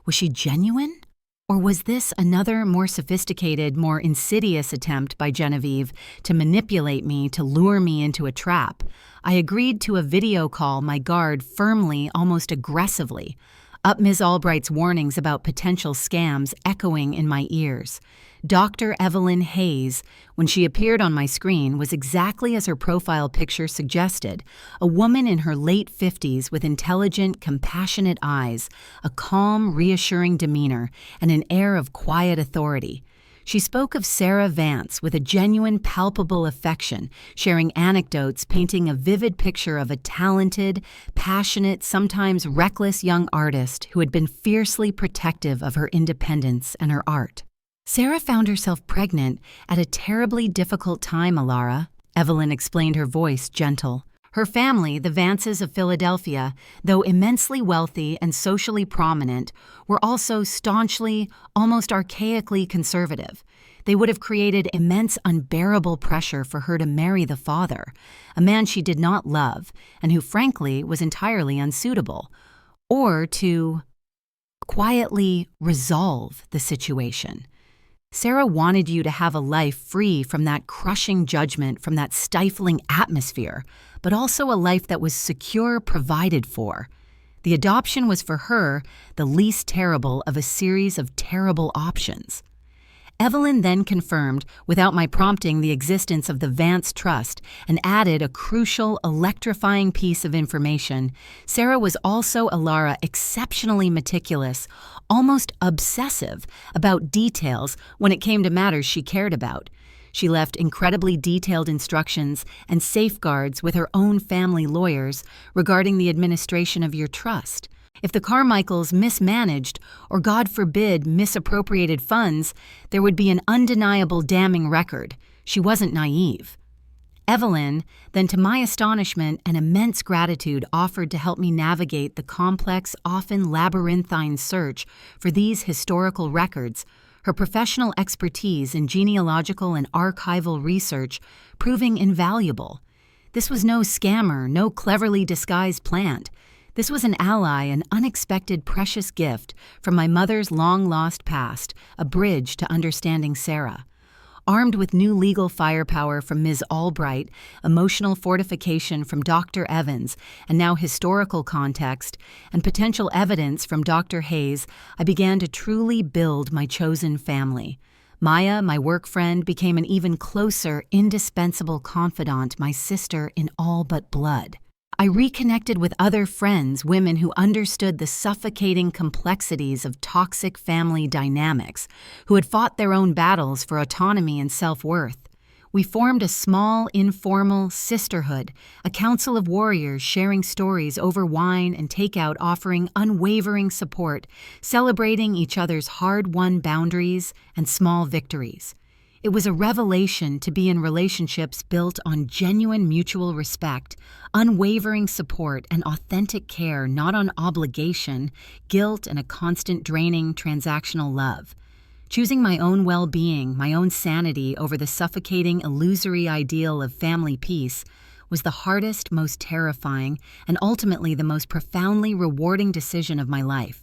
Was she genuine? Or was this another, more sophisticated, more insidious attempt by Genevieve to manipulate me, to lure me into a trap? I agreed to a video call, my guard firmly, almost aggressively. Up Ms. Albright's warnings about potential scams echoing in my ears. Dr. Evelyn Hayes, when she appeared on my screen, was exactly as her profile picture suggested, a woman in her late 50s with intelligent, compassionate eyes, a calm, reassuring demeanor, and an air of quiet authority. She spoke of Sarah Vance with a genuine, palpable affection, sharing anecdotes painting a vivid picture of a talented, passionate, sometimes reckless young artist who had been fiercely protective of her independence and her art. Sarah found herself pregnant at a terribly difficult time, Alara. Evelyn explained, her voice gentle. Her family, the Vances of Philadelphia, though immensely wealthy and socially prominent, were also staunchly, almost archaically conservative. They would have created immense, unbearable pressure for her to marry the father, a man she did not love and who, frankly, was entirely unsuitable, or to quietly resolve the situation. Sarah wanted you to have a life free from that crushing judgment, from that stifling atmosphere, but also a life that was secure, provided for. The adoption was for her the least terrible of a series of terrible options. Evelyn then confirmed, without my prompting, the existence of the Vance Trust and added a crucial, electrifying piece of information. Sarah was also, Alara, exceptionally meticulous, almost obsessive about details when it came to matters she cared about. She left incredibly detailed instructions and safeguards with her own family lawyers regarding the administration of your trust. If the Carmichaels mismanaged, or God forbid, misappropriated funds, there would be an undeniable damning record. She wasn't naive. Evelyn, then to my astonishment and immense gratitude, offered to help me navigate the complex, often labyrinthine search for these historical records, her professional expertise in genealogical and archival research proving invaluable. This was no scammer, no cleverly disguised plant. This was an ally, an unexpected precious gift from my mother's long-lost past, a bridge to understanding Sarah. Armed with new legal firepower from Ms. Albright, emotional fortification from Dr. Evans, and now historical context, and potential evidence from Dr. Hayes, I began to truly build my chosen family. Maya, my work friend, became an even closer, indispensable confidant, my sister in all but blood. I reconnected with other friends, women who understood the suffocating complexities of toxic family dynamics, who had fought their own battles for autonomy and self-worth. We formed a small, informal sisterhood, a council of warriors sharing stories over wine and takeout, offering unwavering support, celebrating each other's hard-won boundaries and small victories. It was a revelation to be in relationships built on genuine mutual respect, unwavering support, and authentic care, not on obligation, guilt, and a constant draining transactional love. Choosing my own well-being, my own sanity over the suffocating, illusory ideal of family peace was the hardest, most terrifying, and ultimately the most profoundly rewarding decision of my life.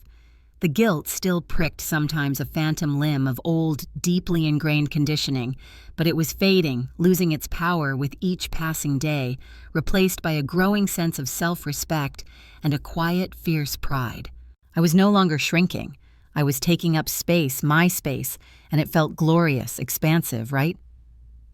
The guilt still pricked sometimes a phantom limb of old, deeply ingrained conditioning, but it was fading, losing its power with each passing day, replaced by a growing sense of self-respect and a quiet, fierce pride. I was no longer shrinking. I was taking up space, my space, and it felt glorious, expansive, right?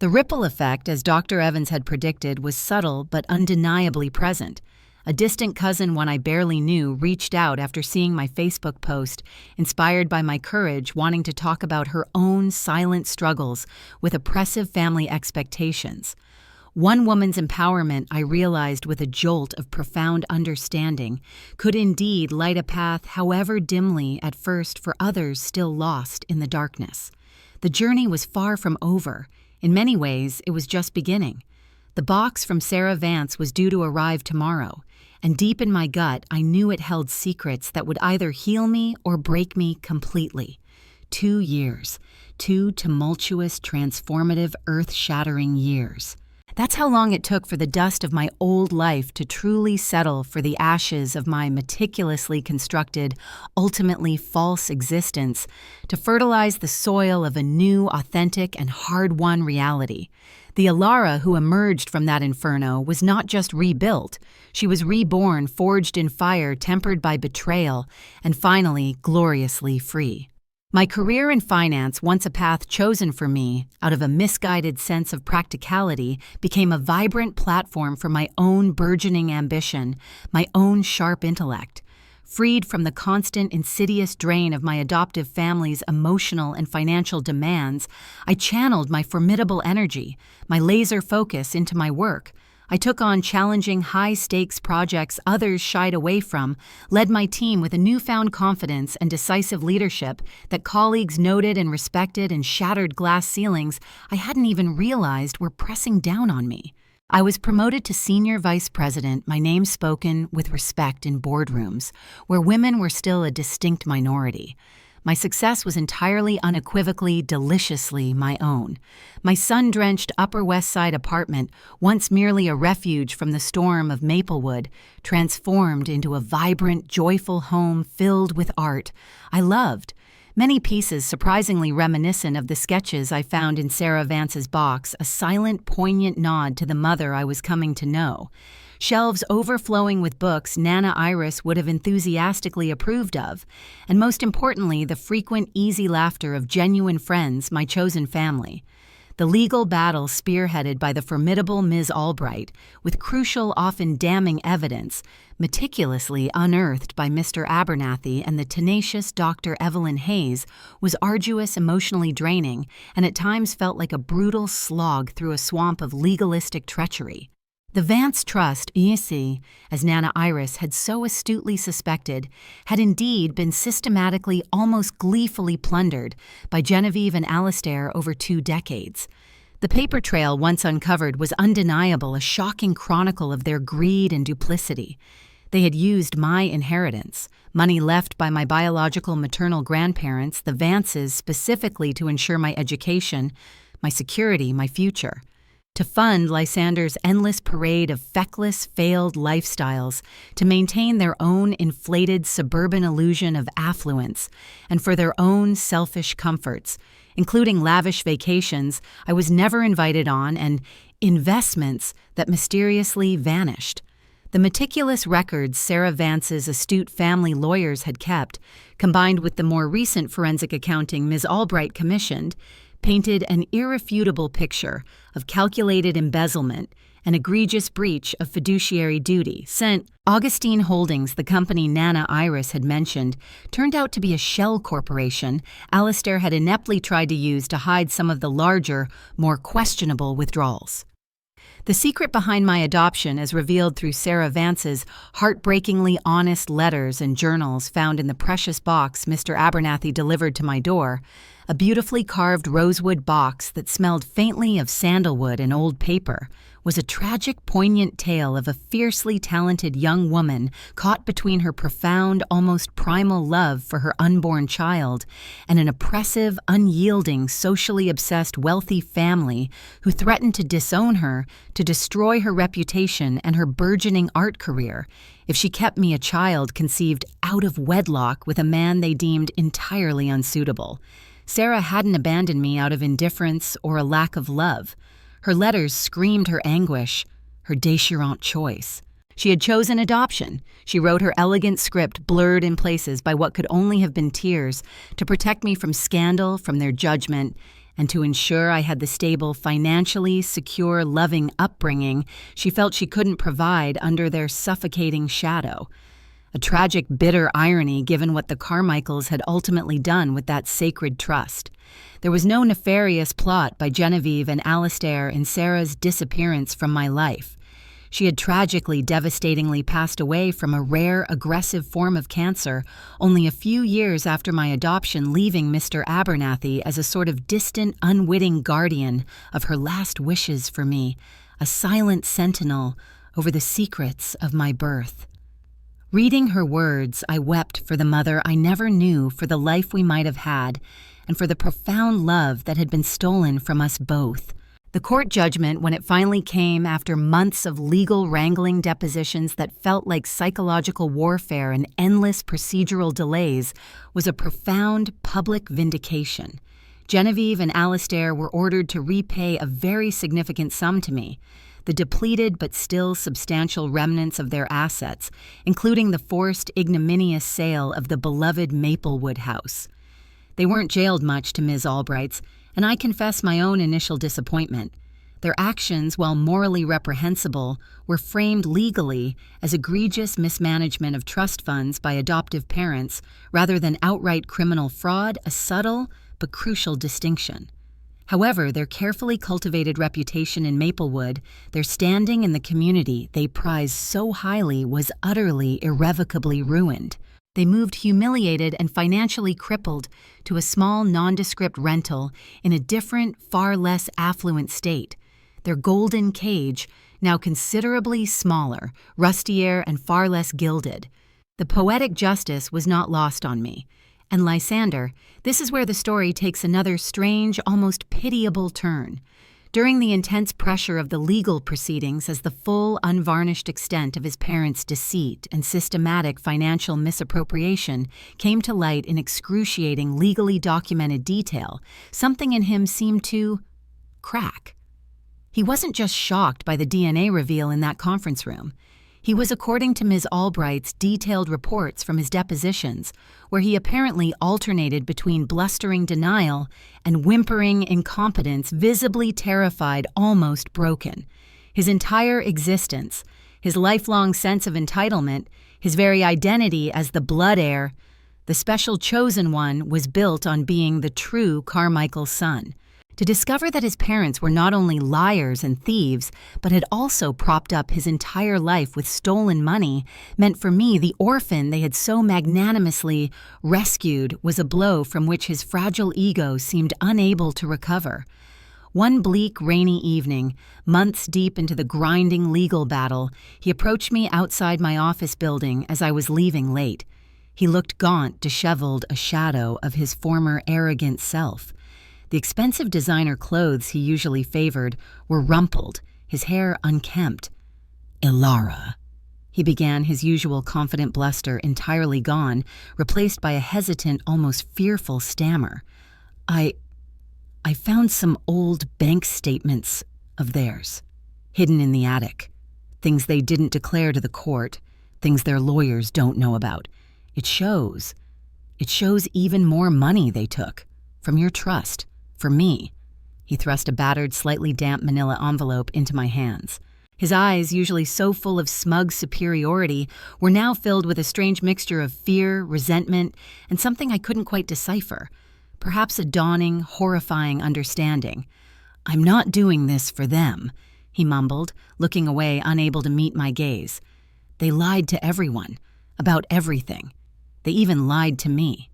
The ripple effect, as Dr. Evans had predicted, was subtle but undeniably present. A distant cousin, one I barely knew, reached out after seeing my Facebook post, inspired by my courage, wanting to talk about her own silent struggles with oppressive family expectations. One woman's empowerment, I realized with a jolt of profound understanding, could indeed light a path, however dimly at first, for others still lost in the darkness. The journey was far from over. In many ways, it was just beginning. The box from Sarah Vance was due to arrive tomorrow, and deep in my gut, I knew it held secrets that would either heal me or break me completely. 2 years. 2 tumultuous, transformative, earth-shattering years. That's how long it took for the dust of my old life to truly settle for the ashes of my meticulously constructed, ultimately false existence, to fertilize the soil of a new, authentic, and hard-won reality. The Alara who emerged from that inferno was not just rebuilt. She was reborn, forged in fire, tempered by betrayal, and finally, gloriously free. My career in finance, once a path chosen for me out of a misguided sense of practicality, became a vibrant platform for my own burgeoning ambition, my own sharp intellect. Freed from the constant, insidious drain of my adoptive family's emotional and financial demands, I channeled my formidable energy, my laser focus into my work. I took on challenging, high-stakes projects others shied away from, led my team with a newfound confidence and decisive leadership that colleagues noted and respected, and shattered glass ceilings I hadn't even realized were pressing down on me. I was promoted to senior vice president, my name spoken with respect in boardrooms, where women were still a distinct minority. My success was entirely, unequivocally, deliciously my own. My sun-drenched Upper West Side apartment, once merely a refuge from the storm of Maplewood, transformed into a vibrant, joyful home filled with art I loved. Many pieces surprisingly reminiscent of the sketches I found in Sarah Vance's box, a silent, poignant nod to the mother I was coming to know. Shelves overflowing with books Nana Iris would have enthusiastically approved of, and most importantly, the frequent, easy laughter of genuine friends, my chosen family. The legal battle spearheaded by the formidable Ms. Albright, with crucial, often damning evidence, meticulously unearthed by Mr. Abernathy and the tenacious Dr. Evelyn Hayes, was arduous, emotionally draining, and at times felt like a brutal slog through a swamp of legalistic treachery. The Vance Trust, as Nana Iris had so astutely suspected, had indeed been systematically, almost gleefully plundered by Genevieve and Alastair over 2 decades. The paper trail once uncovered was undeniable, a shocking chronicle of their greed and duplicity. They had used my inheritance, money left by my biological maternal grandparents, the Vances, specifically to ensure my education, my security, my future, to fund Lysander's endless parade of feckless, failed lifestyles, to maintain their own inflated suburban illusion of affluence, and for their own selfish comforts, including lavish vacations I was never invited on and investments that mysteriously vanished. The meticulous records Sarah Vance's astute family lawyers had kept, combined with the more recent forensic accounting Ms. Albright commissioned, painted an irrefutable picture of calculated embezzlement and egregious breach of fiduciary duty. Augustine Holdings, the company Nana Iris had mentioned, turned out to be a shell corporation Alastair had ineptly tried to use to hide some of the larger, more questionable withdrawals. The secret behind my adoption, as revealed through Sarah Vance's heartbreakingly honest letters and journals found in the precious box Mr. Abernathy delivered to my door, a beautifully carved rosewood box that smelled faintly of sandalwood and old paper, was a tragic, poignant tale of a fiercely talented young woman caught between her profound, almost primal love for her unborn child and an oppressive, unyielding, socially obsessed wealthy family who threatened to disown her, to destroy her reputation and her burgeoning art career if she kept me a child conceived out of wedlock with a man they deemed entirely unsuitable. Sarah hadn't abandoned me out of indifference or a lack of love. Her letters screamed her anguish, her déchirante choice. She had chosen adoption. She wrote her elegant script, blurred in places by what could only have been tears, to protect me from scandal, from their judgment, and to ensure I had the stable, financially secure, loving upbringing she felt she couldn't provide under their suffocating shadow. a tragic, bitter irony given what the Carmichaels had ultimately done with that sacred trust. There was no nefarious plot by Genevieve and Alistair in Sarah's disappearance from my life. She had tragically, devastatingly passed away from a rare, aggressive form of cancer only a few years after my adoption, leaving Mr. Abernathy as a sort of distant, unwitting guardian of her last wishes for me, a silent sentinel over the secrets of my birth. Reading her words, I wept for the mother I never knew, for the life we might have had, and for the profound love that had been stolen from us both. The court judgment, when it finally came after months of legal wrangling, depositions that felt like psychological warfare and endless procedural delays, was a profound public vindication. Genevieve and Alistair were ordered to repay a very significant sum to me, the depleted but still substantial remnants of their assets, including the forced, ignominious sale of the beloved Maplewood house. They weren't jailed much to Ms. Albright's, and I confess my own initial disappointment. Their actions, while morally reprehensible, were framed legally as egregious mismanagement of trust funds by adoptive parents rather than outright criminal fraud, a subtle but crucial distinction. However, their carefully cultivated reputation in Maplewood, their standing in the community they prized so highly, was utterly, irrevocably ruined. They moved humiliated and financially crippled to a small, nondescript rental in a different, far less affluent state, their golden cage now considerably smaller, rustier, and far less gilded. The poetic justice was not lost on me. And Lysander, this is where the story takes another strange, almost pitiable turn. During the intense pressure of the legal proceedings, as the full, unvarnished extent of his parents' deceit and systematic financial misappropriation came to light in excruciating, legally documented detail, something in him seemed to crack. He wasn't just shocked by the DNA reveal in that conference room. He was, according to Ms. Albright's detailed reports from his depositions, where he apparently alternated between blustering denial and whimpering incompetence, visibly terrified, almost broken. His entire existence, his lifelong sense of entitlement, his very identity as the blood heir, the special chosen one, was built on being the true Carmichael son. To discover that his parents were not only liars and thieves, but had also propped up his entire life with stolen money, meant for me the orphan they had so magnanimously rescued was a blow from which his fragile ego seemed unable to recover. One bleak, rainy evening, months deep into the grinding legal battle, he approached me outside my office building as I was leaving late. He looked gaunt, disheveled, a shadow of his former arrogant self. The expensive designer clothes he usually favored were rumpled, his hair unkempt. "Ilara," he began, his usual confident bluster entirely gone, replaced by a hesitant, almost fearful stammer. I found some old bank statements of theirs, hidden in the attic. Things they didn't declare to the court, things their lawyers don't know about. It shows even more money they took, from your trust. For me. He thrust a battered, slightly damp manila envelope into my hands. His eyes, usually so full of smug superiority, were now filled with a strange mixture of fear, resentment, and something I couldn't quite decipher. Perhaps a dawning, horrifying understanding. "I'm not doing this for them," he mumbled, looking away, unable to meet my gaze. "They lied to everyone, about everything. They even lied to me."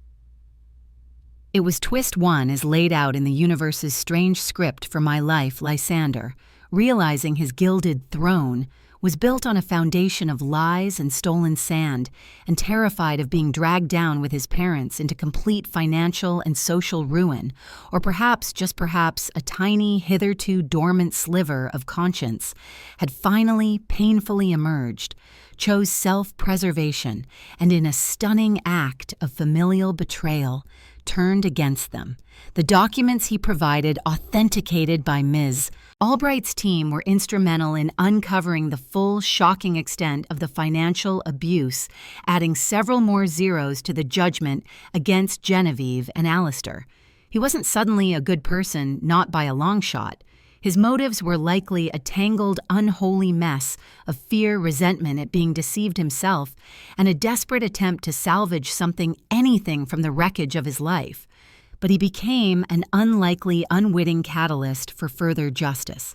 It was twist one as laid out in the universe's strange script for my life. Lysander, realizing his gilded throne, was built on a foundation of lies and stolen sand, and terrified of being dragged down with his parents into complete financial and social ruin, or perhaps, just perhaps, a tiny, hitherto dormant sliver of conscience had finally, painfully emerged, chose self-preservation, and in a stunning act of familial betrayal, turned against them. The documents he provided, authenticated by Ms. Albright's team, were instrumental in uncovering the full, shocking extent of the financial abuse, adding several more zeros to the judgment against Genevieve and Alistair. He wasn't suddenly a good person, not by a long shot. His motives were likely a tangled, unholy mess of fear, resentment at being deceived himself, and a desperate attempt to salvage anything from the wreckage of his life. But he became an unlikely, unwitting catalyst for further justice.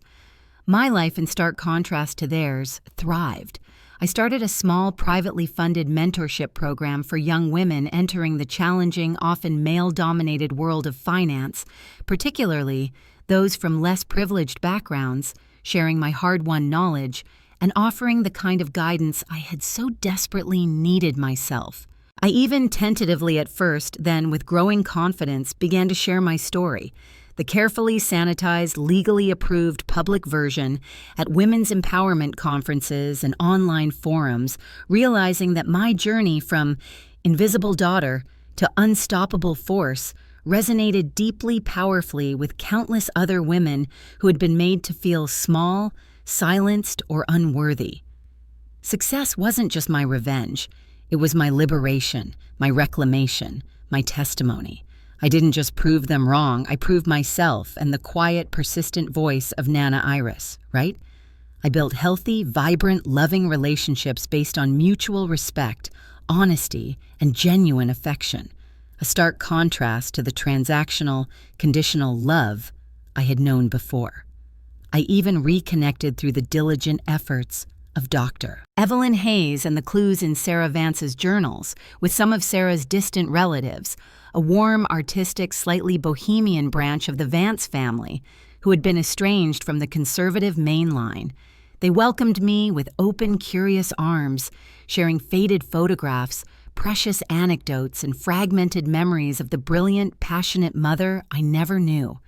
My life, in stark contrast to theirs, thrived. I started a small, privately funded mentorship program for young women entering the challenging, often male-dominated world of finance, particularly those from less privileged backgrounds, sharing my hard-won knowledge and offering the kind of guidance I had so desperately needed myself. I even tentatively at first, then with growing confidence, began to share my story, the carefully sanitized, legally approved public version, at women's empowerment conferences and online forums, realizing that my journey from invisible daughter to unstoppable force resonated deeply powerfully with countless other women who had been made to feel small, silenced, or unworthy. Success wasn't just my revenge. It was my liberation, my reclamation, my testimony. I didn't just prove them wrong, I proved myself and the quiet, persistent voice of Nana Iris, right? I built healthy, vibrant, loving relationships based on mutual respect, honesty, and genuine affection. A stark contrast to the transactional, conditional love I had known before. I even reconnected through the diligent efforts of Dr. Evelyn Hayes and the clues in Sarah Vance's journals with some of Sarah's distant relatives, a warm, artistic, slightly bohemian branch of the Vance family who had been estranged from the conservative main line. They welcomed me with open, curious arms, sharing faded photographs, precious anecdotes, and fragmented memories of the brilliant, passionate mother I never knew.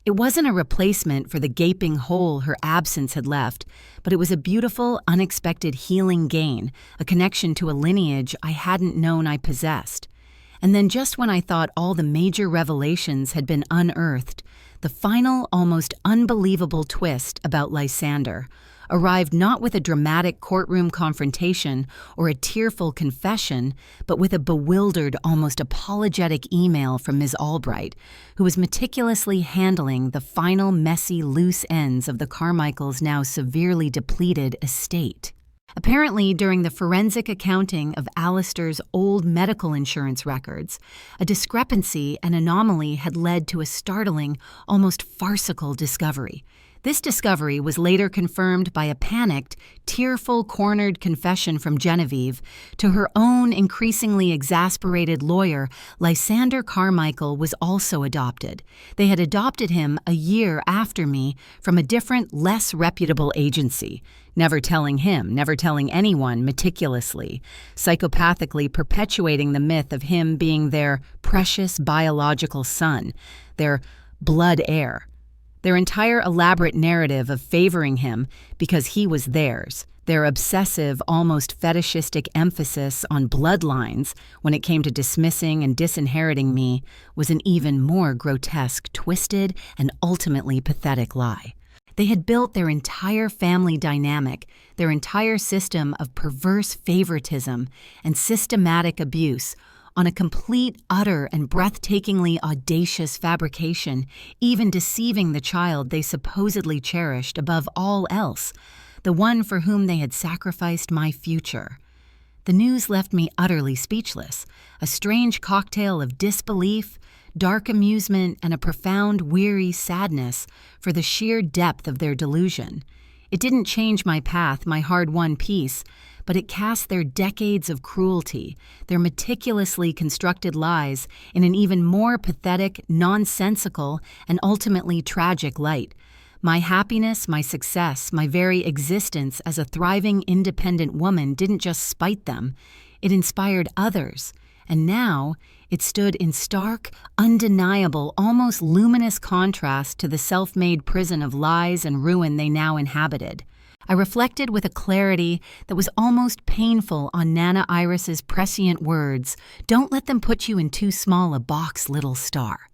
It wasn't a replacement for the gaping hole her absence had left, but it was a beautiful, unexpected healing gain, a connection to a lineage I hadn't known I possessed. And then just when I thought all the major revelations had been unearthed, the final, almost unbelievable twist about Lysander arrived not with a dramatic courtroom confrontation or a tearful confession, but with a bewildered, almost apologetic email from Ms. Albright, who was meticulously handling the final messy loose ends of the Carmichaels' now severely depleted estate. Apparently, during the forensic accounting of Alistair's old medical insurance records, a discrepancy and anomaly had led to a startling, almost farcical discovery. This discovery was later confirmed by a panicked, tearful, cornered confession from Genevieve to her own increasingly exasperated lawyer. Lysander Carmichael was also adopted. They had adopted him a year after me from a different, less reputable agency, never telling him, never telling anyone meticulously, psychopathically perpetuating the myth of him being their precious biological son, their blood heir. Their entire elaborate narrative of favoring him because he was theirs, their obsessive, almost fetishistic emphasis on bloodlines when it came to dismissing and disinheriting me, was an even more grotesque, twisted, and ultimately pathetic lie. They had built their entire family dynamic, their entire system of perverse favoritism and systematic abuse on a complete, utter, and breathtakingly audacious fabrication, even deceiving the child they supposedly cherished above all else, the one for whom they had sacrificed my future. The news left me utterly speechless, a strange cocktail of disbelief, dark amusement, and a profound, weary sadness for the sheer depth of their delusion. It didn't change my path, my hard-won peace, but it cast their decades of cruelty, their meticulously constructed lies, in an even more pathetic, nonsensical, and ultimately tragic light. My happiness, my success, my very existence as a thriving, independent woman didn't just spite them, it inspired others. And now, it stood in stark, undeniable, almost luminous contrast to the self-made prison of lies and ruin they now inhabited. I reflected with a clarity that was almost painful on Nana Iris's prescient words, "Don't let them put you in too small a box, little star."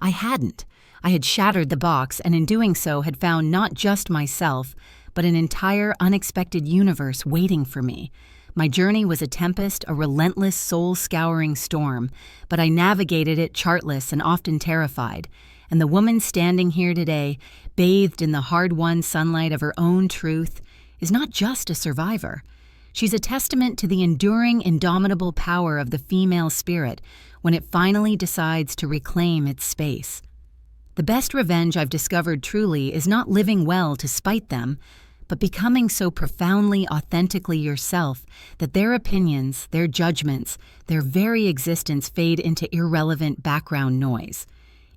I hadn't. I had shattered the box, and in doing so had found not just myself, but an entire unexpected universe waiting for me. My journey was a tempest, a relentless, soul-scouring storm, but I navigated it chartless and often terrified. And the woman standing here today, bathed in the hard-won sunlight of her own truth, is not just a survivor. She's a testament to the enduring, indomitable power of the female spirit when it finally decides to reclaim its space. The best revenge I've discovered truly is not living well to spite them, but becoming so profoundly, authentically yourself that their opinions, their judgments, their very existence fade into irrelevant background noise.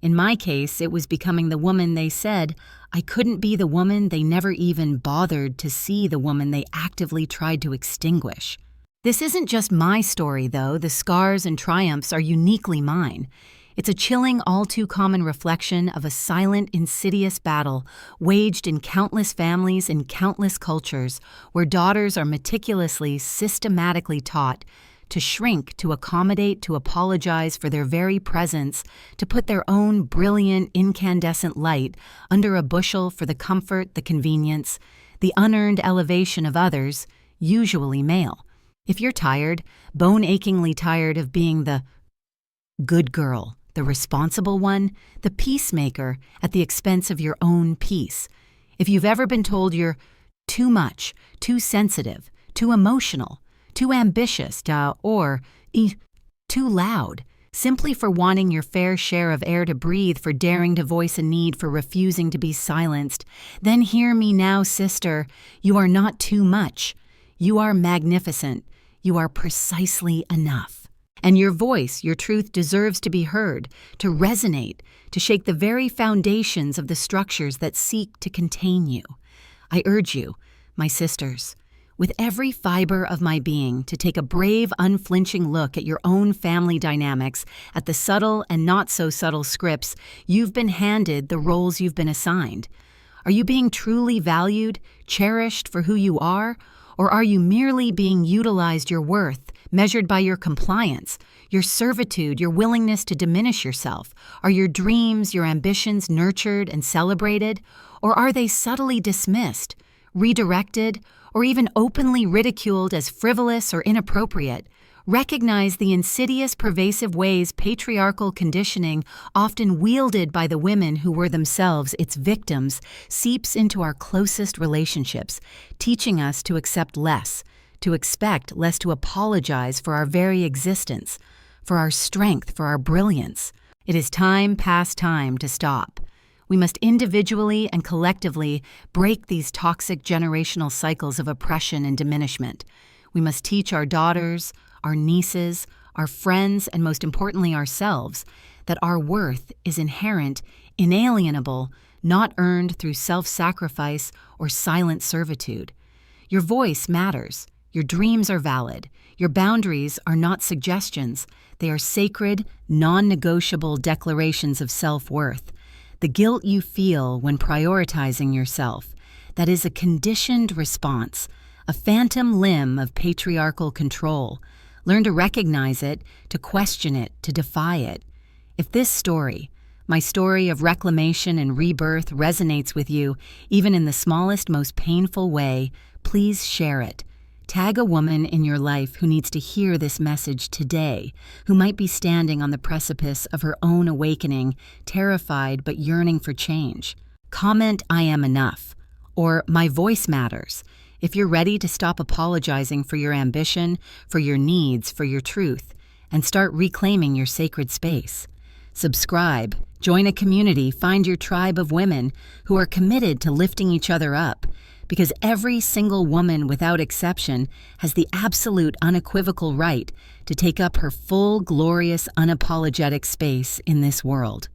In my case, it was becoming the woman they said I couldn't be, the woman they never even bothered to see, the woman they actively tried to extinguish. This isn't just my story, though. The scars and triumphs are uniquely mine. It's a chilling, all-too-common reflection of a silent, insidious battle waged in countless families in countless cultures where daughters are meticulously, systematically taught to shrink, to accommodate, to apologize for their very presence, to put their own brilliant, incandescent light under a bushel for the comfort, the convenience, the unearned elevation of others, usually male. If you're tired, bone-achingly tired of being the good girl, the responsible one, the peacemaker at the expense of your own peace. If you've ever been told you're too much, too sensitive, too emotional, too ambitious, or too loud, simply for wanting your fair share of air to breathe, for daring to voice a need, for refusing to be silenced, then hear me now, sister. You are not too much. You are magnificent. You are precisely enough. And your voice, your truth deserves to be heard, to resonate, to shake the very foundations of the structures that seek to contain you. I urge you, my sisters, with every fiber of my being, to take a brave, unflinching look at your own family dynamics, at the subtle and not-so-subtle scripts you've been handed, the roles you've been assigned. Are you being truly valued, cherished for who you are? Or are you merely being utilized, your worth, measured by your compliance, your servitude, your willingness to diminish yourself? Are your dreams, your ambitions nurtured and celebrated? Or are they subtly dismissed, redirected, or even openly ridiculed as frivolous or inappropriate? Recognize the insidious, pervasive ways patriarchal conditioning, often wielded by the women who were themselves its victims, seeps into our closest relationships, teaching us to accept less, to expect less, to apologize for our very existence, for our strength, for our brilliance. It is time past time to stop. We must individually and collectively break these toxic generational cycles of oppression and diminishment. We must teach our daughters, our nieces, our friends, and most importantly ourselves, that our worth is inherent, inalienable, not earned through self-sacrifice or silent servitude. Your voice matters. Your dreams are valid. Your boundaries are not suggestions. They are sacred, non-negotiable declarations of self-worth. The guilt you feel when prioritizing yourself, that is a conditioned response, a phantom limb of patriarchal control. Learn to recognize it, to question it, to defy it. If this story, my story of reclamation and rebirth, resonates with you, even in the smallest, most painful way, please share it. Tag a woman in your life who needs to hear this message today, who might be standing on the precipice of her own awakening, terrified but yearning for change. Comment, "I am enough," or "My voice matters," if you're ready to stop apologizing for your ambition, for your needs, for your truth, and start reclaiming your sacred space. Subscribe, join a community, find your tribe of women who are committed to lifting each other up, because every single woman without exception has the absolute unequivocal right to take up her full, glorious, unapologetic space in this world.